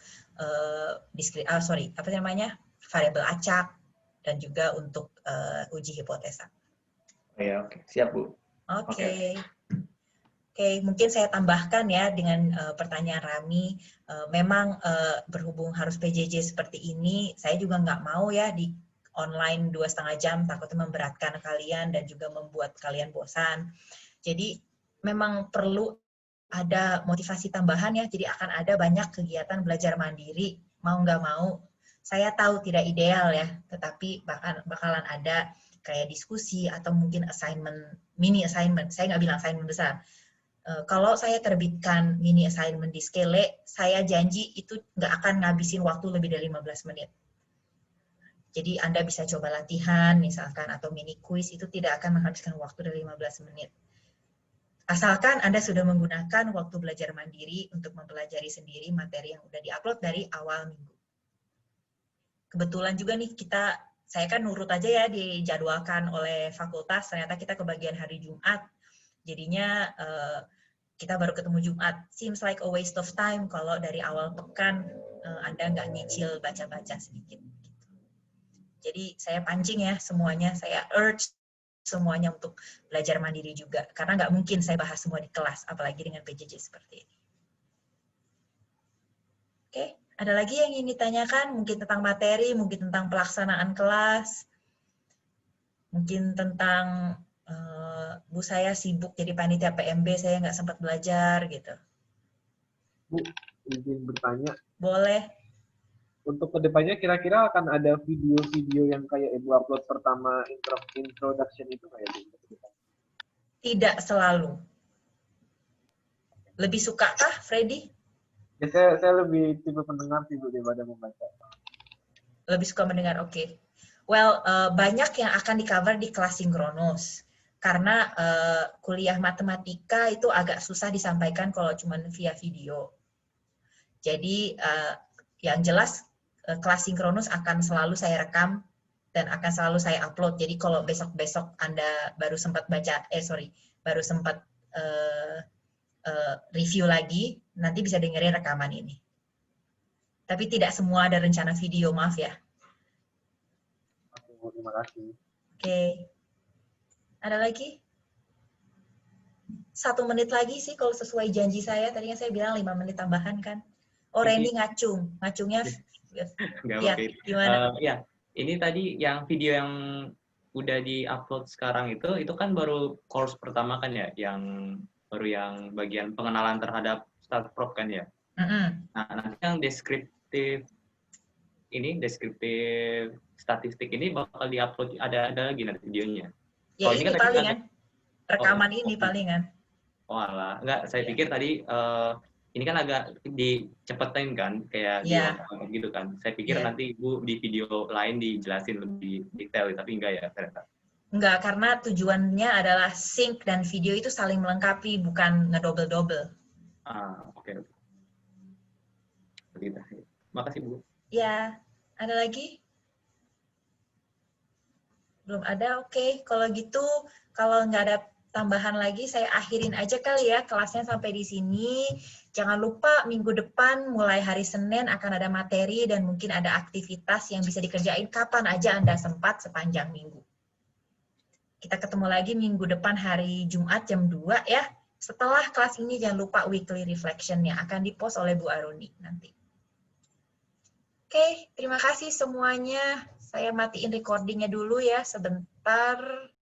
variabel acak dan juga untuk uji hipotesa. Ya, oke. Siap, Bu. Oke. Oke, mungkin saya tambahkan ya dengan pertanyaan Rami. Memang berhubung harus PJJ seperti ini, saya juga nggak mau ya di online 2,5 jam, takutnya memberatkan kalian dan juga membuat kalian bosan. Jadi memang perlu ada motivasi tambahan ya, jadi akan ada banyak kegiatan belajar mandiri, mau nggak mau. Saya tahu tidak ideal ya, tetapi bakalan ada kayak diskusi atau mungkin mini assignment. Saya nggak bilang assignment besar. Kalau saya terbitkan mini assignment di Skele, saya janji itu nggak akan ngabisin waktu lebih dari 15 menit. Jadi Anda bisa coba latihan misalkan atau mini quiz, itu tidak akan menghabiskan waktu dari 15 menit. Asalkan Anda sudah menggunakan waktu belajar mandiri untuk mempelajari sendiri materi yang sudah diupload dari awal minggu. Kebetulan juga nih saya kan nurut aja ya dijadwalkan oleh fakultas, ternyata kita kebagian hari Jumat. Jadinya kita baru ketemu Jumat. Seems like a waste of time kalau dari awal pekan Anda nggak nyicil baca-baca sedikit. Gitu. Jadi saya pancing ya semuanya, saya urge semuanya untuk belajar mandiri juga. Karena nggak mungkin saya bahas semua di kelas, apalagi dengan PJJ seperti ini. Oke, ada lagi yang ingin ditanyakan? Mungkin tentang materi, mungkin tentang pelaksanaan kelas, mungkin tentang Bu saya sibuk jadi panitia PMB, saya nggak sempat belajar gitu. Bu, izin bertanya. Boleh. Untuk kedepannya kira-kira akan ada video-video yang kayak Ibu upload pertama introduction itu kayak Bu? Tidak selalu. Lebih suka kah, Freddy? Ya, saya lebih tipe pendengar sih Bu daripada membaca. Lebih suka mendengar, oke. Well, banyak yang akan di-cover di kelas sinkronus. Karena kuliah matematika itu agak susah disampaikan kalau cuma via video. Jadi yang jelas kelas sinkronus akan selalu saya rekam dan akan selalu saya upload. Jadi kalau besok-besok Anda baru sempat review lagi, nanti bisa dengerin rekaman ini. Tapi tidak semua ada rencana video, maaf ya. Oke, terima kasih. Oke. Ada lagi? 1 menit lagi sih kalau sesuai janji saya. Tadinya saya bilang 5 menit tambahan kan. Oh, Randy ngacungnya. Ya, gimana? Ya, ini tadi yang video yang udah di-upload sekarang itu kan baru course pertama kan ya, yang bagian pengenalan terhadap StartProp kan ya. Nah, nanti yang deskriptif statistik ini bakal di-upload, ada lagi nanti videonya. Ya ini kan palingan, rekaman ini palingan. Oh alah, enggak, saya pikir tadi ini kan agak dicepetin kan, kayak gitu kan. Saya pikir nanti Ibu di video lain dijelasin lebih detail, tapi enggak ya ternyata. Enggak, karena tujuannya adalah sync dan video itu saling melengkapi, bukan ngedouble-double. Oke. Makasih Bu. Ya, ada lagi? Belum ada, oke. Kalau gitu, kalau nggak ada tambahan lagi, saya akhirin aja kali ya kelasnya sampai di sini. Jangan lupa minggu depan mulai hari Senin akan ada materi dan mungkin ada aktivitas yang bisa dikerjain kapan aja Anda sempat sepanjang minggu. Kita ketemu lagi minggu depan hari Jumat jam 2 ya. Setelah kelas ini jangan lupa weekly reflection yang akan dipost oleh Bu Aruni nanti. Oke, terima kasih semuanya. Saya matiin recordingnya dulu ya sebentar.